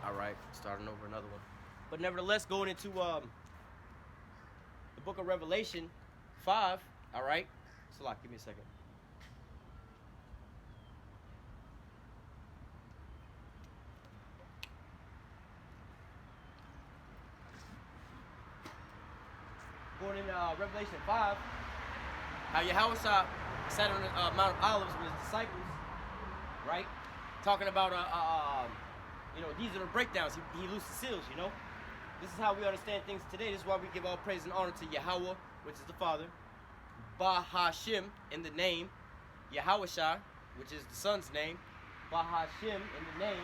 All right, starting over another one. But nevertheless, going into the book of Revelation 5. All right. Salak, give me a second. Going in Revelation 5, how Yahweh sat on the Mount of Olives with his disciples, right? Talking about, these are the breakdowns. He loosed the seals, you know. This is how we understand things today. This is why we give all praise and honor to Yahweh, which is the Father. Bahashim, in the name. Yahweh, which is the Son's name. Bahashim, in the name.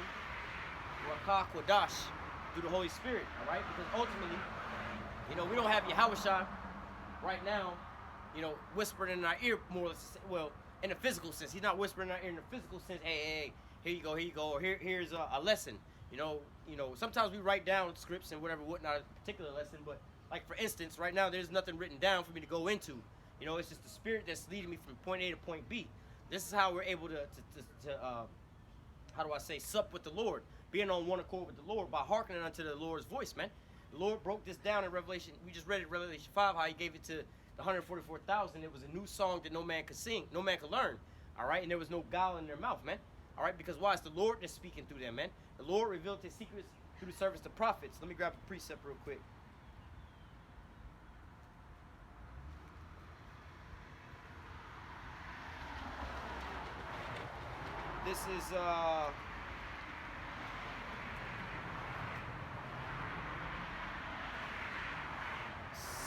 Rakah Kodash, through the Holy Spirit, all right? Because ultimately, we don't have Yahweh right now, whispering in our ear more or less, well, in a physical sense. He's not whispering in our ear in a physical sense, hey, here you go, or here's a lesson. Sometimes we write down scripts and whatnot, a particular lesson, but like for instance, right now there's nothing written down for me to go into. It's just the Spirit that's leading me from point A to point B. This is how we're able to sup with the Lord, being on one accord with the Lord by hearkening unto the Lord's voice, man. The Lord broke this down in Revelation. We just read it in Revelation 5, how he gave it to the 144,000. It was a new song that no man could sing, no man could learn. All right, and there was no guile in their mouth, man. All right, because why? It's the Lord that's speaking through them, man. The Lord revealed his secrets through the service of prophets. Let me grab a precept real quick. This is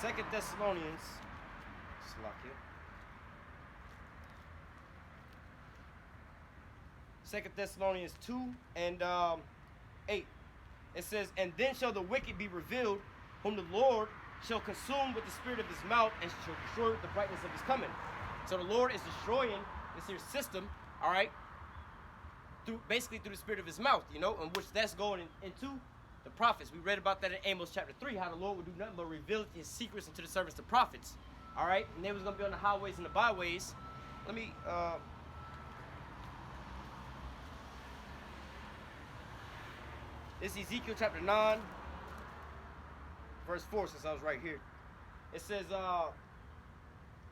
2 Thessalonians, Slakia. 2 Thessalonians 2 and 8. It says, and then shall the wicked be revealed, whom the Lord shall consume with the spirit of his mouth, and shall destroy with the brightness of his coming. So the Lord is destroying this here system, all right, basically through the spirit of his mouth, in which that's going into the prophets. We read about that in Amos chapter 3, how the Lord would do nothing but reveal his secrets into the service of the prophets. All right, and they was going to be on the highways and the byways. Let me, this is Ezekiel chapter 9, verse 4, since I was right here. It says,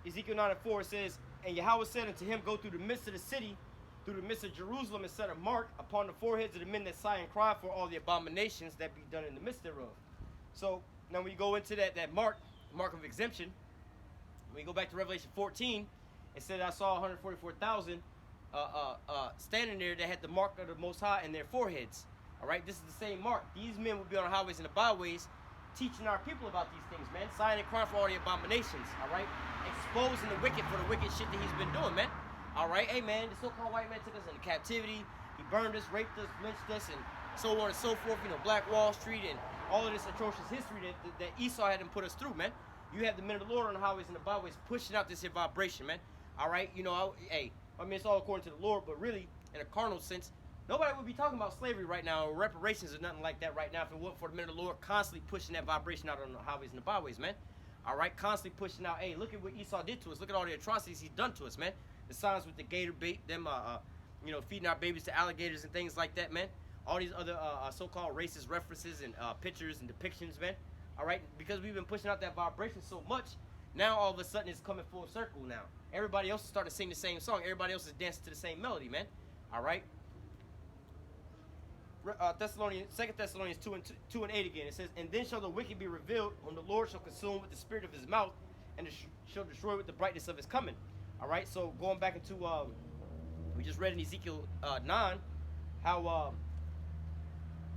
Ezekiel 9 and 4, it says, and Yahweh said unto him, go through the midst of the city, through the midst of Jerusalem, and set a mark upon the foreheads of the men that sigh and cry for all the abominations that be done in the midst thereof. So now when you go into that mark of exemption, when we go back to Revelation 14, it said I saw 144,000 standing there that had the mark of the Most High in their foreheads. All right, this is the same mark. These men will be on the highways and the byways teaching our people about these things, man. Sighing and crying for all the abominations, all right? Exposing the wicked for the wicked shit that he's been doing, man. All right, hey, man, the so-called white man took us into captivity. He burned us, raped us, lynched us, and so on and so forth. Black Wall Street and all of this atrocious history that Esau had him put us through, man. You have the men of the Lord on the highways and the byways pushing out this here vibration, man. All right, it's all according to the Lord, but really, in a carnal sense, nobody would be talking about slavery right now or reparations or nothing like that right now if it wasn't for the men of the Lord constantly pushing that vibration out on the highways and the byways, man. All right, constantly pushing out, hey, look at what Esau did to us. Look at all the atrocities he's done to us, man. The signs with the gator bait, them, feeding our babies to alligators and things like that, man. All these other so-called racist references and pictures and depictions, man. All right, because we've been pushing out that vibration so much, now all of a sudden it's coming full circle now. Everybody else is starting to sing the same song. Everybody else is dancing to the same melody, man. All right. 2 Thessalonians 2 and 8 again. It says, and then shall the wicked be revealed, whom the Lord shall consume with the spirit of his mouth, and shall destroy with the brightness of his coming. All right, so going back into, we just read in Ezekiel 9, how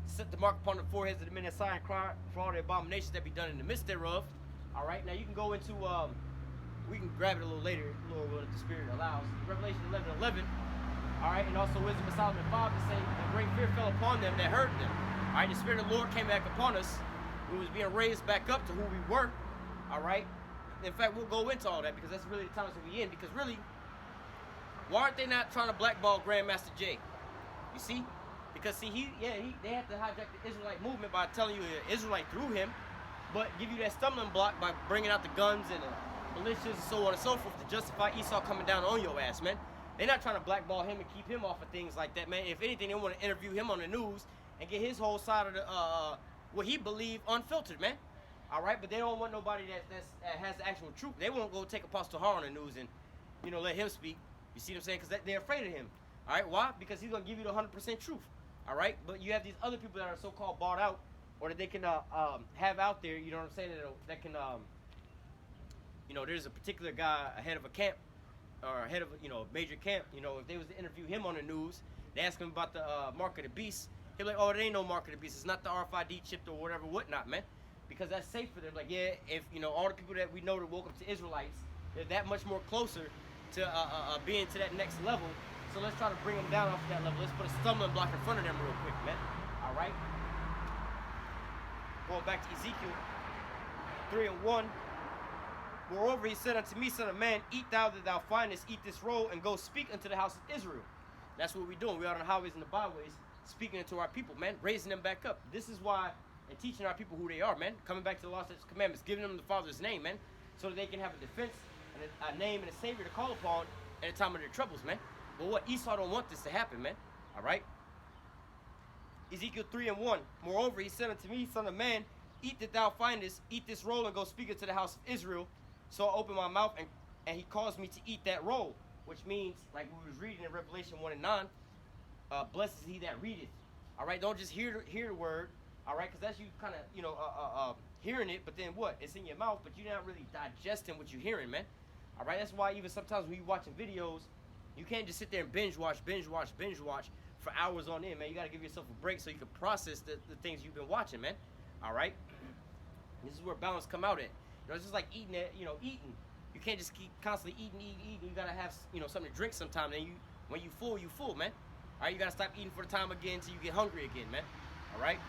set the mark upon the foreheads of the men that sigh and cry for all the abominations that be done in the midst thereof. All right, now you can go into, we can grab it a little later, Lord willing, if the Spirit allows. Revelation 11:11. All right, and also Wisdom of Solomon 5 to say, a great fear fell upon them that heard them. All right, the Spirit of the Lord came back upon us. We was being raised back up to who we were. All right. In fact, we'll go into all that because that's really the times that we in. Because really, why aren't they not trying to blackball Grandmaster Jay? You see? Because see, they have to hijack the Israelite movement by telling you an Israelite through him, but give you that stumbling block by bringing out the guns and the militias and so on and so forth to justify Esau coming down on your ass, man. They're not trying to blackball him and keep him off of things like that, man. If anything, they want to interview him on the news and get his whole side of the what he believe unfiltered, man. All right, but they don't want nobody that has the actual truth. They won't go take Apostle Har on the news and, you know, let him speak. You see what I'm saying? Because they're afraid of him. All right, why? Because he's gonna give you the 100% truth. All right, but you have these other people that are so-called bought out, or that they can have out there. You know what I'm saying? That can, you know, there's a particular guy ahead of a camp, or ahead of a major camp. You know, if they was to interview him on the news, they ask him about the mark of the beast. He'll be like, oh, it ain't no mark of the beast. It's not the RFID chip or whatever, whatnot, man. Because that's safe for them. Like, yeah, if, you know, all the people that we know that woke up to Israelites, they're that much more closer to being to that next level. So let's try to bring them down off of that level. Let's put a stumbling block in front of them real quick, man. All right? Going back to Ezekiel 3:1. Moreover, he said unto me, son of man, eat thou that thou findest, eat this roll, and go speak unto the house of Israel. That's what we're doing. We're out on the highways and the byways, speaking into our people, man, raising them back up. This is why, and teaching our people who they are, man, coming back to the law, statutes, commandments, giving them the Father's name, man, so that they can have a defense and a name and a savior to call upon at the time of their troubles, man. But what? Esau don't want this to happen, man. All right? Ezekiel 3:1. Moreover, he said unto me, son of man, eat that thou findest, eat this roll, and go speak it to the house of Israel. So I opened my mouth, and he caused me to eat that roll, which means, like we was reading in Revelation 1:9, blessed is he that readeth. All right? Don't just hear the word, all right? Because that's you kind of, hearing it, but then what? It's in your mouth, but you're not really digesting what you're hearing, man. All right? That's why even sometimes when you're watching videos, you can't just sit there and binge watch for hours on end, man. You got to give yourself a break so you can process the things you've been watching, man. All right? This is where balance come out at. You know, it's just like eating. Eating. You can't just keep constantly eating. You got to have, something to drink sometime. Then when you full, man. All right? You got to stop eating for the time again until you get hungry again, man. All right?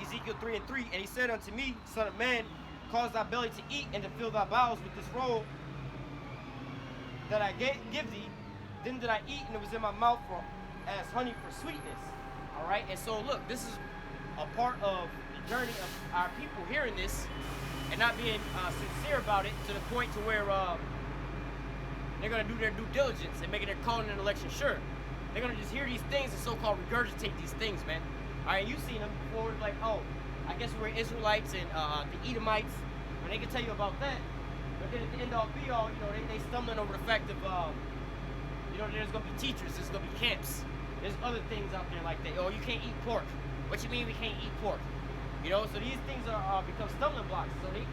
Ezekiel 3:3, and he said unto me, son of man, cause thy belly to eat and to fill thy bowels with this roll that I give thee. Then did I eat, and it was in my mouth as honey for sweetness. All right, and so look, this is a part of the journey of our people hearing this and not being sincere about it to the point to where they're gonna do their due diligence and making their calling and election sure. They're gonna just hear these things and so-called regurgitate these things, man. All right, you've seen them before, like, oh, I guess we're Israelites and the Edomites, and they can tell you about that. But then at the end all be all, they stumbling over the fact of, there's gonna be teachers, there's gonna be camps, there's other things out there like that. Oh, you can't eat pork. What you mean we can't eat pork? So these things are become stumbling blocks. So they,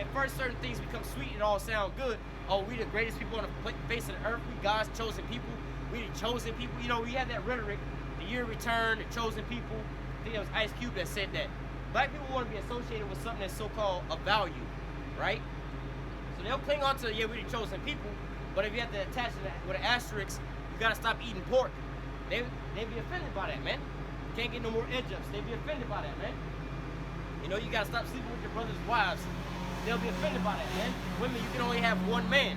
at first certain things become sweet and all sound good. Oh, we the greatest people on the face of the earth. We God's chosen people. We the chosen people. We have that rhetoric. The year of return, the chosen people. I think it was Ice Cube that said that. Black people want to be associated with something that's so-called of value, right? So they'll cling on to, we the chosen people, but if you have to attach it with an asterisk, you got to stop eating pork. They be offended by that, man. You can't get no more edge-ups. They be offended by that, man. You got to stop sleeping with your brother's wives. They'll be offended by that, man. Women, you can only have one man.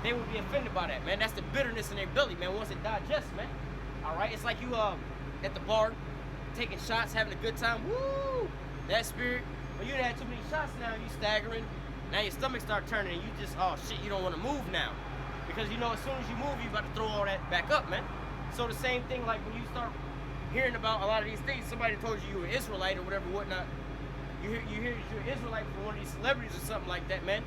They would be offended by that, man. That's the bitterness in their belly, man, once it digests, man. All right? It's like you at the bar, taking shots, having a good time. Woo! That spirit. But you done had too many shots now, you staggering. Now your stomach start turning and you just, oh shit, you don't want to move now. Because as soon as you move, you about to throw all that back up, man. So the same thing, like when you start hearing about a lot of these things, somebody told you were Israelite or whatever, whatnot. You hear that you're Israelite from one of these celebrities or something like that, man.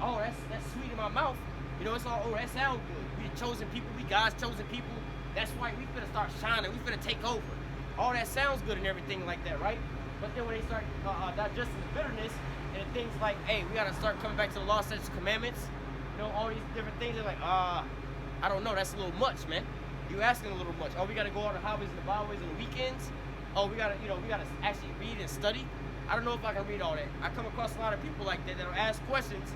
Oh, that's sweet in my mouth. It's all, oh, that sounds good. We the chosen people, we God's chosen people. That's why we finna start shining, we finna take over. All that sounds good and everything like that, right? But then when they start digesting the bitterness and things like, hey, we gotta start coming back to the law, statutes, commandments, all these different things, they're like, I don't know, that's a little much, man. You asking a little much. Oh, we gotta go on the highways and the byways on the weekends. Oh, we gotta actually read and study. I don't know if I can read all that. I come across a lot of people like that that'll ask questions,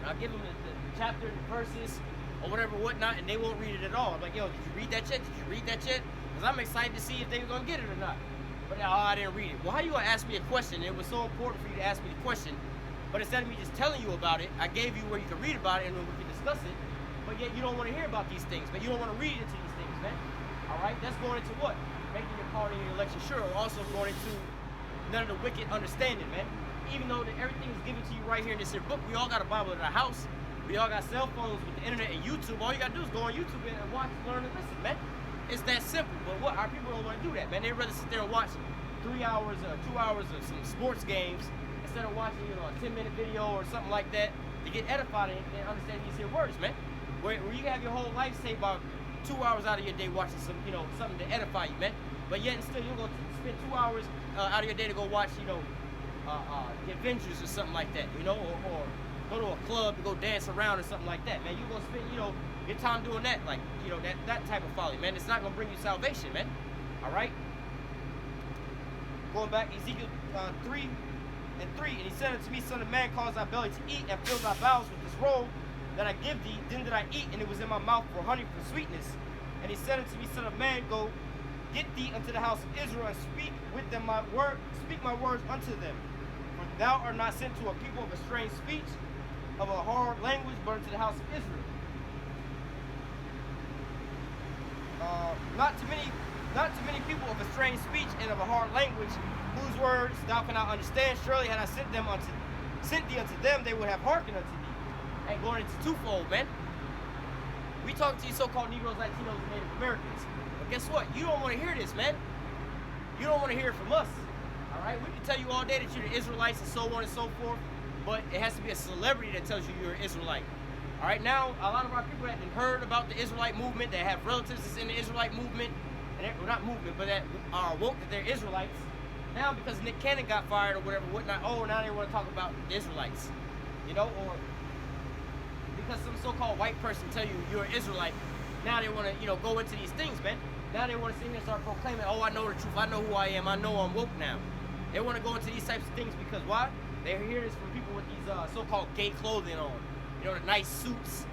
and I'll give them the chapter and verses or whatever, whatnot, and they won't read it at all. I'm like, yo, did you read that yet? Did you read that yet? Because I'm excited to see if they were gonna get it or not. But I didn't read it. Well, how you gonna ask me a question? It was so important for you to ask me the question, but instead of me just telling you about it, I gave you where you can read about it and then we can discuss it. But yet you don't want to hear about these things, but you don't want to read into these things, man. All right, that's going into what? Making your call and your election sure. Also going into none of the wicked understanding, man. Even though everything is given to you right here in this here book, we all got a Bible in our house. We all got cell phones with the internet and YouTube. All you gotta do is go on YouTube and watch, learn, and listen, man. It's that simple. But what? Our people don't want to do that, man. They'd rather sit there and watch 3 hours or 2 hours of some sports games instead of watching, you know, a 10-minute video or something like that to get edified and understand these here words, man. Where you can have your whole life saved about 2 hours out of your day watching some, you know, something to edify you, man. But yet and still, you're gonna spend 2 hours out of your day to go watch, you know, the Avengers or something like that, you know, or go to a club to go dance around or something like that, man. You're gonna spend, you know, your time doing that, like, you know, that type of folly, man. It's not gonna bring you salvation, man. All right. Going back, Ezekiel 3:3, and he said unto me, Son of man, cause thy belly to eat, and fill thy bowels with this roll that I give thee. Then did I eat, and it was in my mouth for honey, for sweetness. And he said unto me, Son of man, go get thee unto the house of Israel, and speak with them speak my words unto them. For thou art not sent to a people of a strange speech, of a hard language, but unto the house of Israel. Not to many people of a strange speech and of a hard language, whose words thou cannot understand. Surely had I sent thee unto them, they would have hearkened unto thee. And going into twofold, man. We talking to you so-called Negroes, Latinos, and Native Americans. But guess what? You don't want to hear this, man. You don't want to hear it from us. All right? We can tell you all day that you're the Israelites and so on and so forth, but it has to be a celebrity that tells you you're an Israelite. All right? Now, a lot of our people that have heard about the Israelite movement, that have relatives that's in the Israelite movement, well, not movement, but that are woke that they're Israelites. Now, because Nick Cannon got fired or whatever, whatnot, oh, now they want to talk about the Israelites. You know, or because some so-called white person tell you you're an Israelite, now they want to, you know, go into these things, man. Now they want to sit here and start proclaiming, oh, I know the truth, I know who I am, I know I'm woke now. They want to go into these types of things because why? They hear this from people with these so-called gay clothing on. You know, the nice suits,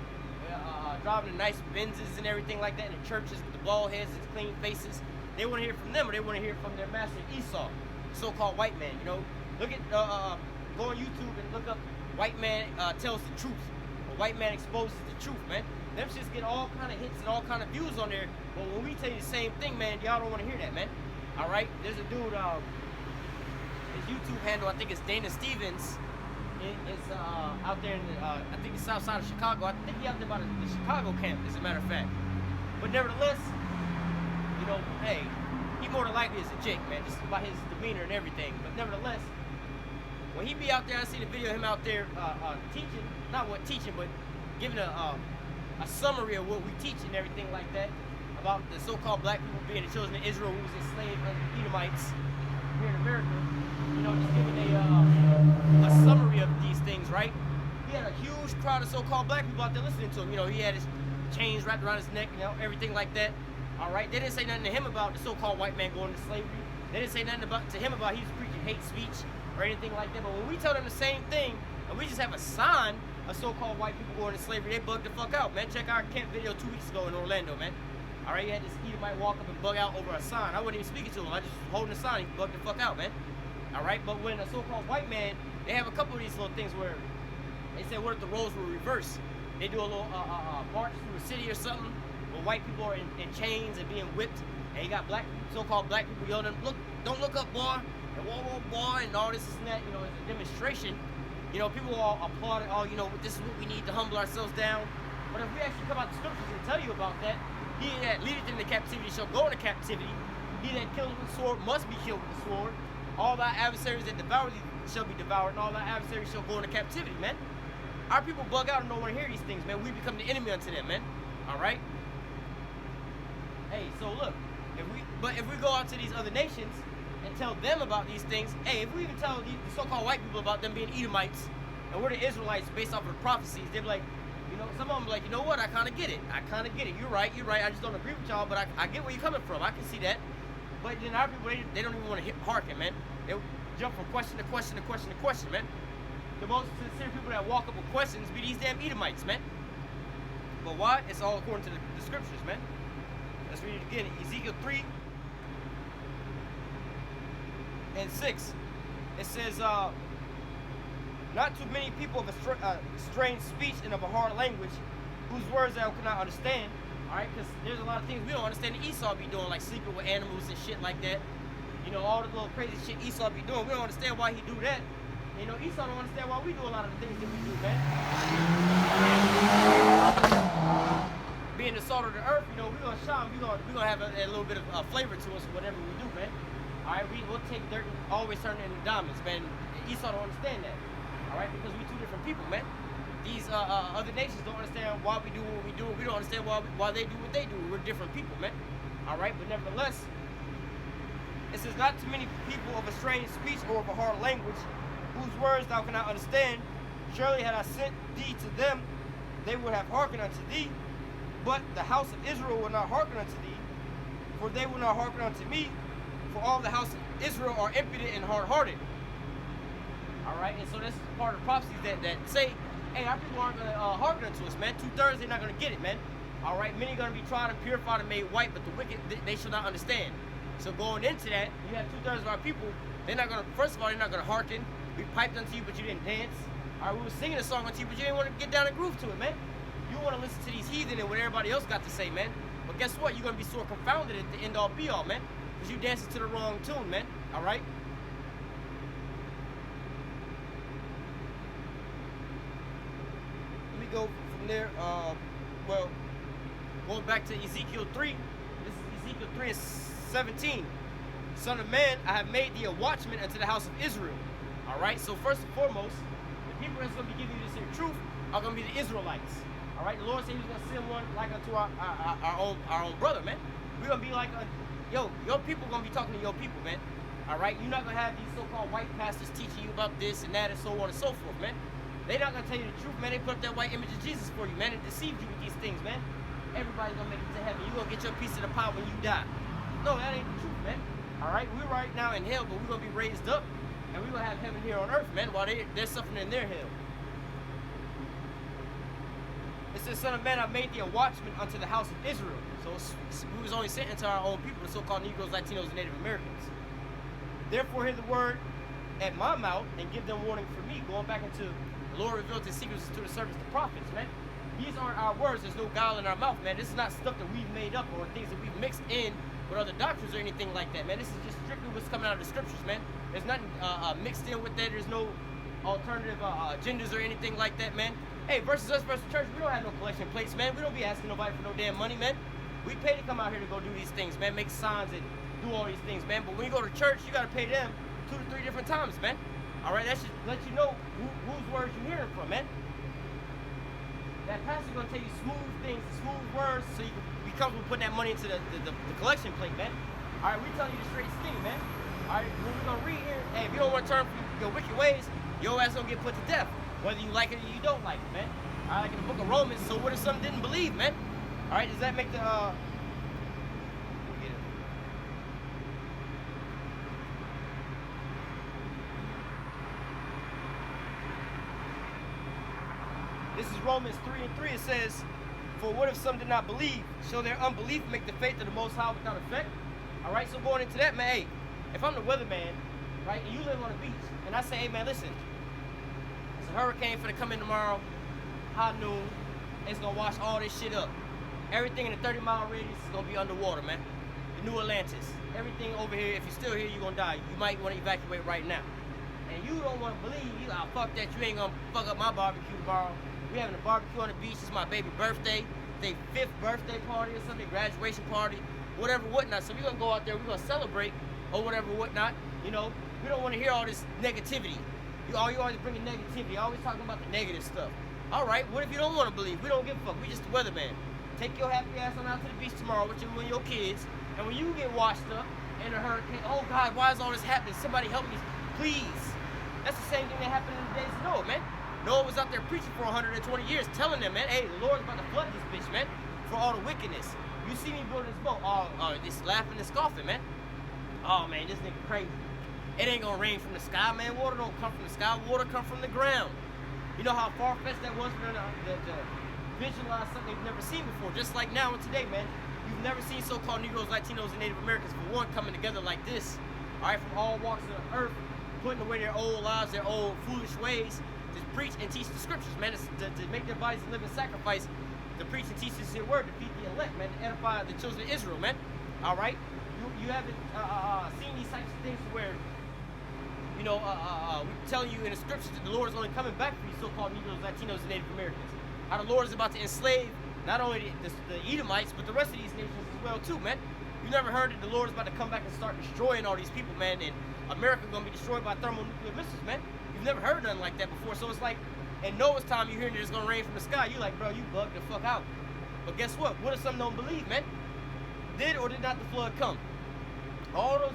driving the nice Benzes and everything like that in the churches with the bald heads and clean faces. They want to hear from them, or they want to hear from their master Esau, the so-called white man. You know, look at go on YouTube and look up "white man tells the truth" or "white man exposes the truth." Man, them shits get all kind of hits and all kind of views on there. But when we tell you the same thing, man, y'all don't want to hear that, man. All right, there's a dude. His YouTube handle, I think it's Dana Stevens. It's out there in the, I think it's south side of Chicago. I think he's out there by the Chicago camp, as a matter of fact. But nevertheless, you know, hey, he more than likely is a chick, man, just by his demeanor and everything. But nevertheless, when he be out there, I see the video of him out there teaching, not what teaching, but giving a summary of what we teach and everything like that about the so-called black people being the children of Israel who was enslaved under the Edomites here in America. You know, just giving a summary of these things, right? He had a huge crowd of so-called black people out there listening to him. You know, he had his chains wrapped around his neck, you know, everything like that. All right, they didn't say nothing to him about the so-called white man going into slavery. They didn't say nothing to him about he was preaching hate speech or anything like that. But when we tell them the same thing, and we just have a sign of so-called white people going into slavery, they bug the fuck out, man. Check our camp video 2 weeks ago in Orlando, man. All right, you had this Edomite walk up and bug out over a sign. I wasn't even speaking to him. I just was holding the sign. He bugged the fuck out, man. All right, but when a so-called white man, they have a couple of these little things where they say, what if the roles were reversed? They do a little march through the city or something where white people are in chains and being whipped, and you got black, so-called black people yelling, look, don't look up, boy, and whoa, whoa, boy, and all this and that, you know, it's a demonstration. You know, people all applauding, oh, you know, this is what we need to humble ourselves down. But if we actually come out the scriptures and tell you about that, he that leadeth into captivity shall go into captivity. He that killeth with the sword must be killed with the sword. All thy adversaries that devour thee shall be devoured, and all thy adversaries shall go into captivity, man. Our people bug out and don't want to hear these things, man. We become the enemy unto them, man. All right? Hey, so look, if we go out to these other nations and tell them about these things, hey, if we even tell the so-called white people about them being Edomites, and we're the Israelites based off of the prophecies, they'll be like, you know, some of them be like, you know what, I kind of get it. I kind of get it. You're right. I just don't agree with y'all, but I get where you're coming from. I can see that. But then our people, they don't even want to hearken, man. They jump from question to question to question to question, man. The most sincere people that walk up with questions be these damn Edomites, man. But why? It's all according to the scriptures, man. Let's read it again. Ezekiel 3 and 6. It says, not too many people of a strange speech and of a hard language, whose words thou cannot understand. All right, because there's a lot of things we don't understand that Esau be doing, like sleeping with animals and shit like that. You know, all the little crazy shit Esau be doing. We don't understand why he do that. You know, Esau don't understand why we do a lot of the things that we do, man. Being the salt of the earth, you know, we're gonna shine. We're gonna have a little bit of flavor to us, whatever we do, man. All right, we'll take dirt and always turn it into diamonds, man. Esau don't understand that. All right, because we two different people, man. These other nations don't understand why we do what we do. We don't understand why they do what they do. We're different people, man. All right, but nevertheless, it says, not too many people of a strange speech or of a hard language, whose words thou cannot understand. Surely had I sent thee to them, they would have hearkened unto thee. But the house of Israel will not hearken unto thee, for they will not hearken unto me. For all the house of Israel are impudent and hard-hearted. All right, and so this is part of the prophecies that say, hey, our people aren't going to hearken unto us, man. 2/3, they're not going to get it, man. All right, many are going to be tried and purified and made white, but the wicked, they shall not understand. So going into that, you have 2/3 of our people, they're not going to, first of all, they're not going to hearken. We piped unto you, but you didn't dance. All right, we were singing a song unto you, but you didn't want to get down and groove to it, man. You want to listen to these heathen and what everybody else got to say, man. But guess what? You're going to be sore confounded at the end all be all, man. Because you dancing to the wrong tune, man. All right? Let me go from there. Well, going back to Ezekiel 3. This is Ezekiel 3 and 17. Son of man, I have made thee a watchman unto the house of Israel. All right? So first and foremost, the people that's going to be giving you this here truth are going to be the Israelites. All right, the Lord said He was gonna send one like unto our own brother, man. We're gonna be like, your people gonna be talking to your people, man. All right, you're not gonna have these so-called white pastors teaching you about this and that and so on and so forth, man. They're not gonna tell you the truth, man. They put up that white image of Jesus for you, man, and deceived you with these things, man. Everybody's gonna make it to heaven. You're gonna get your piece of the pie when you die. No, that ain't the truth, man. All right, we're right now in hell, but we're gonna be raised up, and we're gonna have heaven here on earth, man, while they're suffering in their hell. It says, Son of man, I made thee a watchman unto the house of Israel. So we was only sent into our own people, the so-called Negroes, Latinos, and Native Americans. Therefore hear the word at my mouth and give them warning for me. Going back into the Lord revealed His secrets to the servants, the prophets, man. These aren't our words. There's no guile in our mouth, man. This is not stuff that we've made up or things that we've mixed in with other doctrines or anything like that, man. This is just strictly what's coming out of the scriptures, man. There's nothing mixed in with that. There's no alternative agendas or anything like that, man. Hey, versus us versus church, we don't have no collection plates, man. We don't be asking nobody for no damn money, man. We pay to come out here to go do these things, man. Make signs and do all these things, man. But when you go to church, you got to pay them 2 to 3 different times, man. All right, that should let you know whose words you're hearing from, man. That pastor's going to tell you smooth things, smooth words, so you can be comfortable putting that money into the collection plate, man. All right, we telling you the straight thing, man. All right, when we're going to read here, hey, if you don't want to turn from your wicked ways, your ass going to get put to death. Whether you like it or you don't like it, man. All right, like in the book of Romans, so what if some didn't believe, man? All right, does that make the, This is Romans 3 and 3. It says, for what if some did not believe? Shall their unbelief make the faith of the Most High without effect? All right, so going into that, man, hey, if I'm the weatherman, right, and you live on the beach, and I say, hey, man, listen, there's a hurricane finna come in tomorrow, high noon, it's gonna wash all this shit up. Everything in a 30-mile radius is gonna be underwater, man. The New Atlantis. Everything over here, if you're still here, you're gonna die. You might wanna evacuate right now. And you don't wanna believe, you like, fuck that, you ain't gonna fuck up my barbecue tomorrow. We having a barbecue on the beach, it's my baby birthday, their 5th birthday party or something, graduation party, whatever, whatnot. So we're gonna go out there, we're gonna celebrate, or whatever, whatnot. You know, we don't wanna hear all this negativity. You always bringing negativity, always talking about the negative stuff. All right, what if you don't want to believe? We don't give a fuck. We just the weatherman. Take your happy ass on out to the beach tomorrow with you and your kids, and when you get washed up in a hurricane, oh God, why is all this happening? Somebody help me, please. That's the same thing that happened in the days of Noah, man. Noah was out there preaching for 120 years, telling them, man, hey, the Lord's about to flood this bitch, man, for all the wickedness. You see me building this boat, this laughing and scoffing, man. Oh man, this nigga crazy. It ain't gonna rain from the sky, man. Water don't come from the sky. Water come from the ground. You know how far-fetched that was for them to visualize something they've never seen before. Just like now and today, man. You've never seen so-called Negroes, Latinos, and Native Americans, for one, coming together like this. All right, from all walks of the earth, putting away their old lives, their old foolish ways, to preach and teach the scriptures, man. To make their bodies a living sacrifice, to preach and teach this here word, to feed the elect, man, to edify the children of Israel, man. All right? You haven't seen these types of things where we telling you in the scriptures that the Lord is only coming back for you so-called Negroes, Latinos, and Native Americans. How the Lord is about to enslave not only the Edomites, but the rest of these nations as well too, man. You never heard that the Lord is about to come back and start destroying all these people, man, and America's gonna be destroyed by thermonuclear missiles, man. You've never heard nothing like that before, so it's like, in Noah's time, you're hearing that it's gonna rain from the sky. You like, bro, you bugged the fuck out. But guess what? What if some don't believe, man? Did or did not the flood come? All those,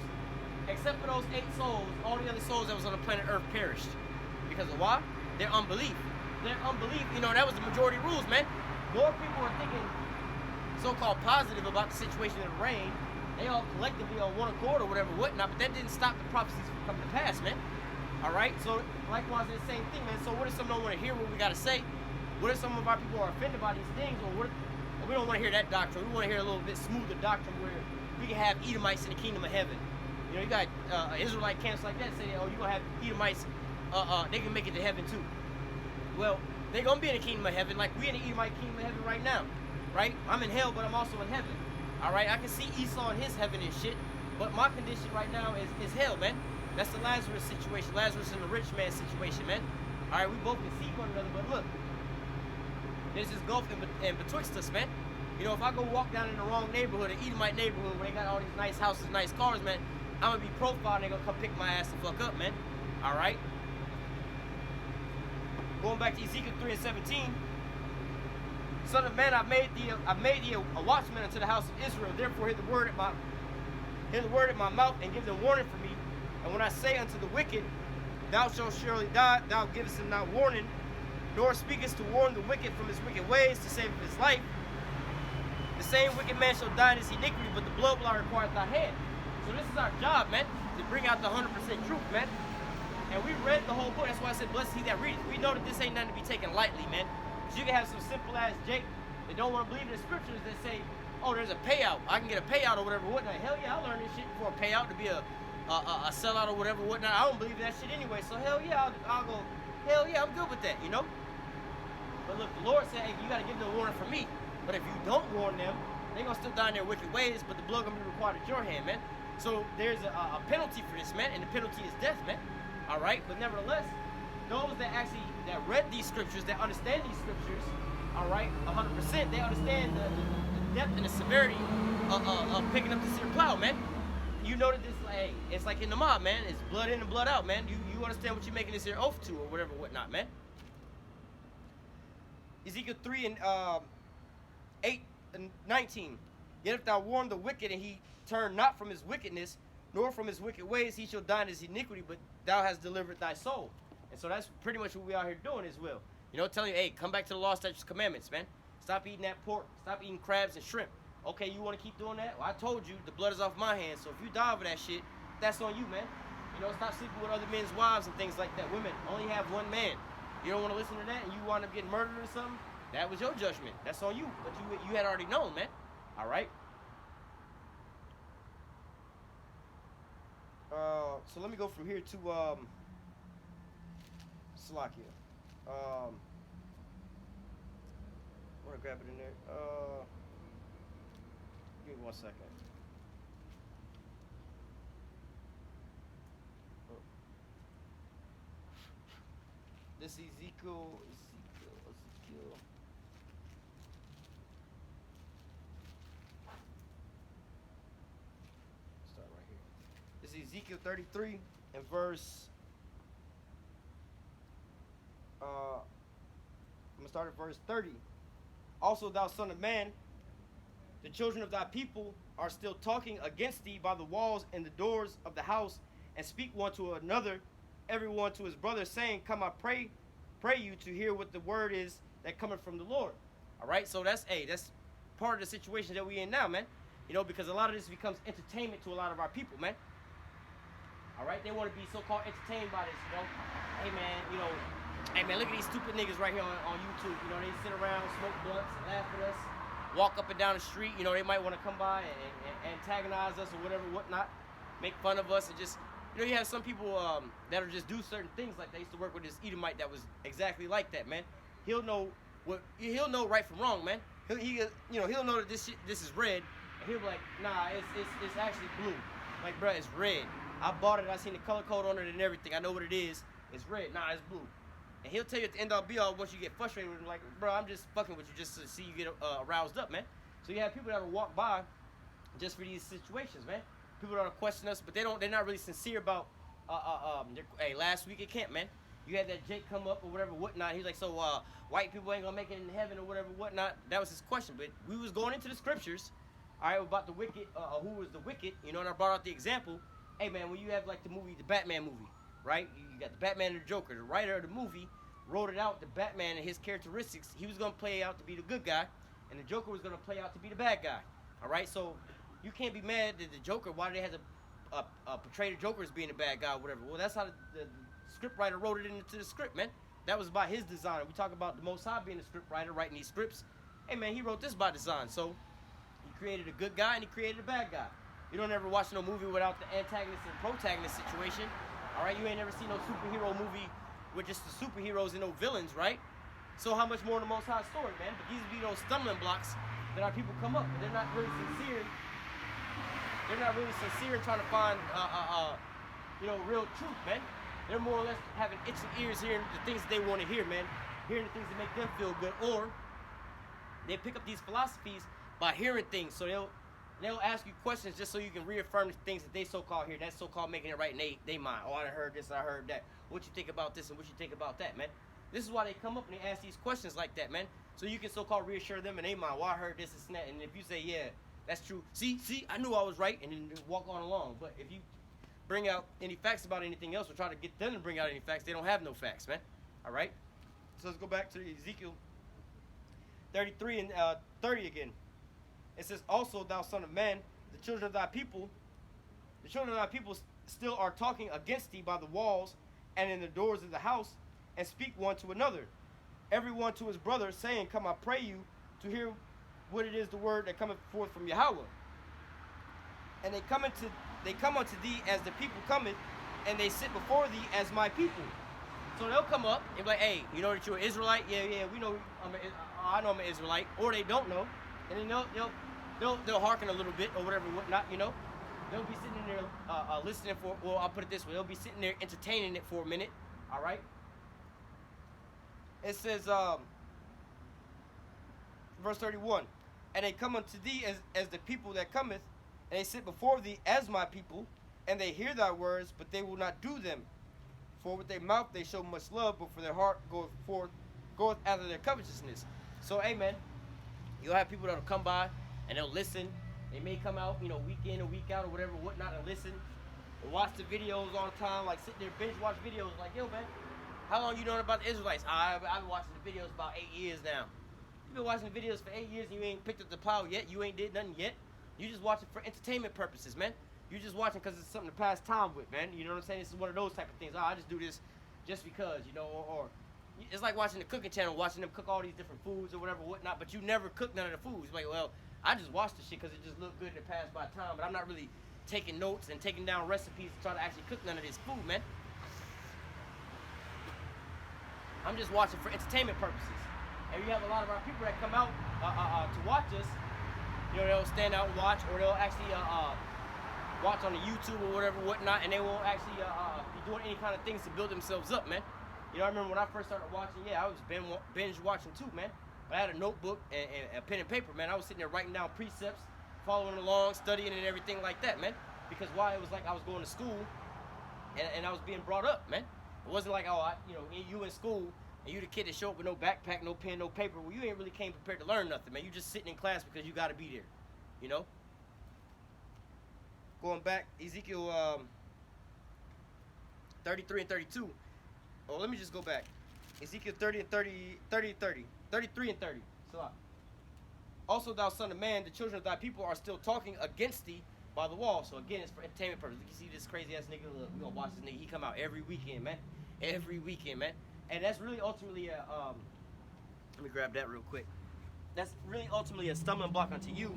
except for those 8 souls, all the other souls that was on the planet Earth perished. Because of why? Their unbelief. Their unbelief, that was the majority rules, man. More people are thinking so-called positive about the situation of the rain. They all collectively on one accord or whatever, whatnot, but that didn't stop the prophecies from coming to pass, man. All right? So, likewise, it's the same thing, man. So what if some don't want to hear what we got to say? What if some of our people are offended by these things? Or we don't want to hear that doctrine. We want to hear a little bit smoother doctrine where we can have Edomites in the kingdom of heaven. You got Israelite camps like that say, oh, you're going to have Edomites, they can make it to heaven too. Well, they're going to be in the kingdom of heaven like we in the Edomite kingdom of heaven right now. Right? I'm in hell, but I'm also in heaven. All right? I can see Esau in his heaven and shit, but my condition right now is hell, man. That's the Lazarus situation. Lazarus and the rich man situation, man. All right? We both can see one another, but look. There's this gulf in betwixt us, man. If I go walk down in the wrong neighborhood, an Edomite neighborhood, where they got all these nice houses, nice cars, man, I'm going to be profiled and they're going to come pick my ass the fuck up, man. All right? Going back to Ezekiel 3:17. Son of man, I've made thee a watchman unto the house of Israel. Therefore hear the word at my mouth, and give them warning for me. And when I say unto the wicked, thou shalt surely die, thou givest him not warning, nor speakest to warn the wicked from his wicked ways to save his life. The same wicked man shall die in his iniquity, but the blood will I require at thy hand. So this is our job, man, to bring out the 100% truth, man. And we read the whole book. That's why I said, blessed he that readeth. We know that this ain't nothing to be taken lightly, man. Because you can have some simple ass Jake that don't want to believe in the scriptures that say, oh, there's a payout. I can get a payout or whatever, whatnot. Hell yeah, I learned this shit for a payout to be a sellout or whatever, whatnot. I don't believe in that shit anyway. So hell yeah, I'll go, hell yeah, I'm good with that, But look, the Lord said, hey, you got to give them a warning from me. But if you don't warn them, they're going to still die in their wicked ways, but the blood going to be required at your hand, man. So there's a penalty for this, man, and the penalty is death, man. All right? But nevertheless, those that read these scriptures, that understand these scriptures, all right, 100%, they understand the depth and the severity of picking up this here plow, man. You know that this, hey, it's like in the mob, man. It's blood in and blood out, man. You understand what you're making this here oath to or whatever, whatnot, man. Ezekiel 3 and 8 and 19. Yet if thou warn the wicked, and he turn not from his wickedness, nor from his wicked ways, he shall die in his iniquity, but thou hast delivered thy soul. And so that's pretty much what we out here doing as well. Telling you, hey, come back to the law, statutes, commandments, man. Stop eating that pork. Stop eating crabs and shrimp. Okay, you want to keep doing that? Well, I told you, the blood is off my hands. So if you die over that shit, that's on you, man. Stop sleeping with other men's wives and things like that. Women only have one man. You don't want to listen to that, and you wind up getting murdered or something? That was your judgment. That's on you. But you had already known, man. All right? So let me go from here to Slovakia. I'm gonna grab it in there. Give me 1 second. This Ezekiel. Start right here. This is Ezekiel 33 and verse. I'm gonna start at verse 30. Also, thou son of man, the children of thy people are still talking against thee by the walls and the doors of the house, and speak one to another, everyone to his brother, saying, come, I pray you to hear what the word is that cometh from the Lord. All right, so that's part of the situation that we in now, man. Because a lot of this becomes entertainment to a lot of our people, man. All right, they want to be so-called entertained by this, Hey man, look at these stupid niggas right here on YouTube. They sit around, smoke blunts, laugh at us, walk up and down the street. They might want to come by and antagonize us or whatever, whatnot, make fun of us, and just, you have some people that'll just do certain things like that. I used to work with this Edomite that was exactly like that, man. He'll know right from wrong, man. He'll know that this is red, and he'll be like, nah, it's actually blue. Like, bruh, it's red. I bought it. I seen the color code on it and everything. I know what it is. It's red. Nah, it's blue. And he'll tell you at the end all be all once you get frustrated with him, like, bro, I'm just fucking with you just to see you get aroused up, man. So you have people that will walk by just for these situations, man. People that will question us, but they're not really sincere about, hey, last week at camp, man, you had that Jake come up or whatever, whatnot. He's like, so white people ain't gonna make it in heaven or whatever, whatnot. That was his question. But we was going into the scriptures, all right, about the wicked, who was the wicked, you know, and I brought out the example. Hey, man, when you have like the movie, the Batman movie, right? You got the Batman and the Joker. The writer of the movie wrote it out, the Batman and his characteristics. He was going to play out to be the good guy, and the Joker was going to play out to be the bad guy. All right? So you can't be mad that the Joker, why do they have to portray the Joker as being the bad guy or whatever? Well, that's how the script writer wrote it into the script, man. That was by his design. We talk about the Most High being the script writer, writing these scripts. Hey, man, he wrote this by design. So he created a good guy and he created a bad guy. You don't ever watch no movie without the antagonist and protagonist situation. All right, you ain't never seen no superhero movie with just the superheroes and no villains, right? So how much more in the Most High story, man? But these be those stumbling blocks that our people come up, but they're not really sincere. They're not really sincere in trying to find, real truth, man. They're more or less having itching ears, hearing the things that they want to hear, man. Hearing the things that make them feel good, or they pick up these philosophies by hearing things, so they'll ask you questions just so you can reaffirm the things that they so-called hear. That's so-called making it right in they mind. Oh, I heard this, I heard that. What you think about this and what you think about that, man? This is why they come up and they ask these questions like that, man. So you can so-called reassure them in their mind. Well, I heard this and that. And if you say, yeah, that's true. See, I knew I was right, and then walk on along. But if you bring out any facts about anything else or try to get them to bring out any facts, they don't have no facts, man. All right? So let's go back to Ezekiel 33 and 30 again. It says, also, thou son of man, the children of thy people still are talking against thee by the walls and in the doors of the house, and speak one to another, every one to his brother, saying, come, I pray you, to hear what it is the word that cometh forth from Yahweh. And they come unto thee as the people cometh, and they sit before thee as my people. So they'll come up and be like, hey, you know that you're an Israelite? Yeah, we know I know I'm an Israelite. Or they don't know. And then they'll hearken a little bit or whatever, whatnot, you know. They'll be sitting there listening for, well, I'll put it this way. They'll be sitting there entertaining it for a minute, all right? It says, verse 31, and they come unto thee as the people that cometh, and they sit before thee as my people, and they hear thy words, but they will not do them. For with their mouth they show much love, but for their heart goeth after their covetousness. So, hey, man, you'll have people that'll come by, and they'll listen. They may come out, week in or week out or whatever, whatnot, and listen. And watch the videos all the time, like sit there binge watch videos, like, yo, man, how long you known about the Israelites? I've been watching the videos about 8 years now. You've been watching the videos for 8 years and you ain't picked up the plow yet. You ain't did nothing yet. You just watching for entertainment purposes, man. You just watching because it's something to pass time with, man. You know what I'm saying? This is one of those type of things. I just do this just because, or it's like watching the cooking channel, watching them cook all these different foods or whatever, whatnot, but you never cook none of the foods. You're like, well, I just watch the shit because it just looked good to pass by time, but I'm not really taking notes and taking down recipes to try to actually cook none of this food, man. I'm just watching for entertainment purposes. And you have a lot of our people that come out to watch us. They'll stand out and watch, or they'll actually watch on the YouTube or whatever, whatnot, and they won't actually be doing any kind of things to build themselves up, man. I remember when I first started watching, I was binge watching too, man. But I had a notebook and a pen and paper, man. I was sitting there writing down precepts, following along, studying and everything like that, man. Because why? It was like I was going to school and I was being brought up, man. It wasn't like, you in school and you the kid that show up with no backpack, no pen, no paper. Well, you ain't really came prepared to learn nothing, man. You just sitting in class because you got to be there, Going back, Ezekiel 33 and 32. Oh, let me just go back. Ezekiel 33 and 30. So, also, thou son of man, the children of thy people are still talking against thee by the wall. So again, it's for entertainment purposes. You see this crazy ass nigga? Look, we gonna watch this nigga. He come out every weekend, man. Every weekend, man. And that's really ultimately a let me grab that real quick. That's really ultimately a stumbling block unto you.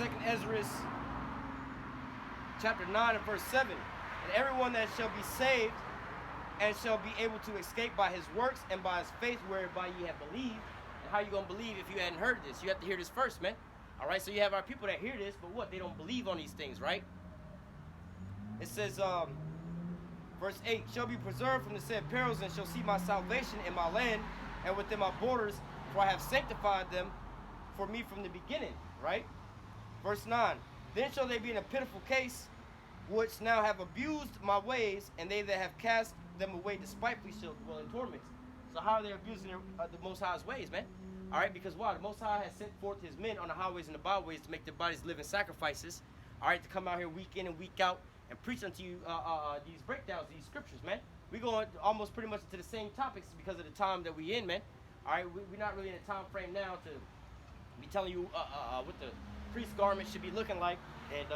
2nd Ezra chapter 9 and verse 7. And everyone that shall be saved and shall be able to escape by his works and by his faith whereby ye have believed. And how you going to believe if you hadn't heard this? You have to hear this first, man. All right, so you have our people that hear this, but what? They don't believe on these things, right? It says, verse 8, shall be preserved from the said perils and shall see my salvation in my land and within my borders, for I have sanctified them for me from the beginning, right? Verse 9, then shall they be in a pitiful case, which now have abused my ways, and they that have cast them away despitefully shall dwell in torments. So how are they abusing the Most High's ways, man? All right, because why? The Most High has sent forth his men on the highways and the byways to make their bodies living sacrifices, all right, to come out here week in and week out and preach unto you these breakdowns, these scriptures, man. We go almost pretty much into the same topics because of the time that we in, man. All right, we're not really in a time frame now to be telling you what the priest garment should be looking like and,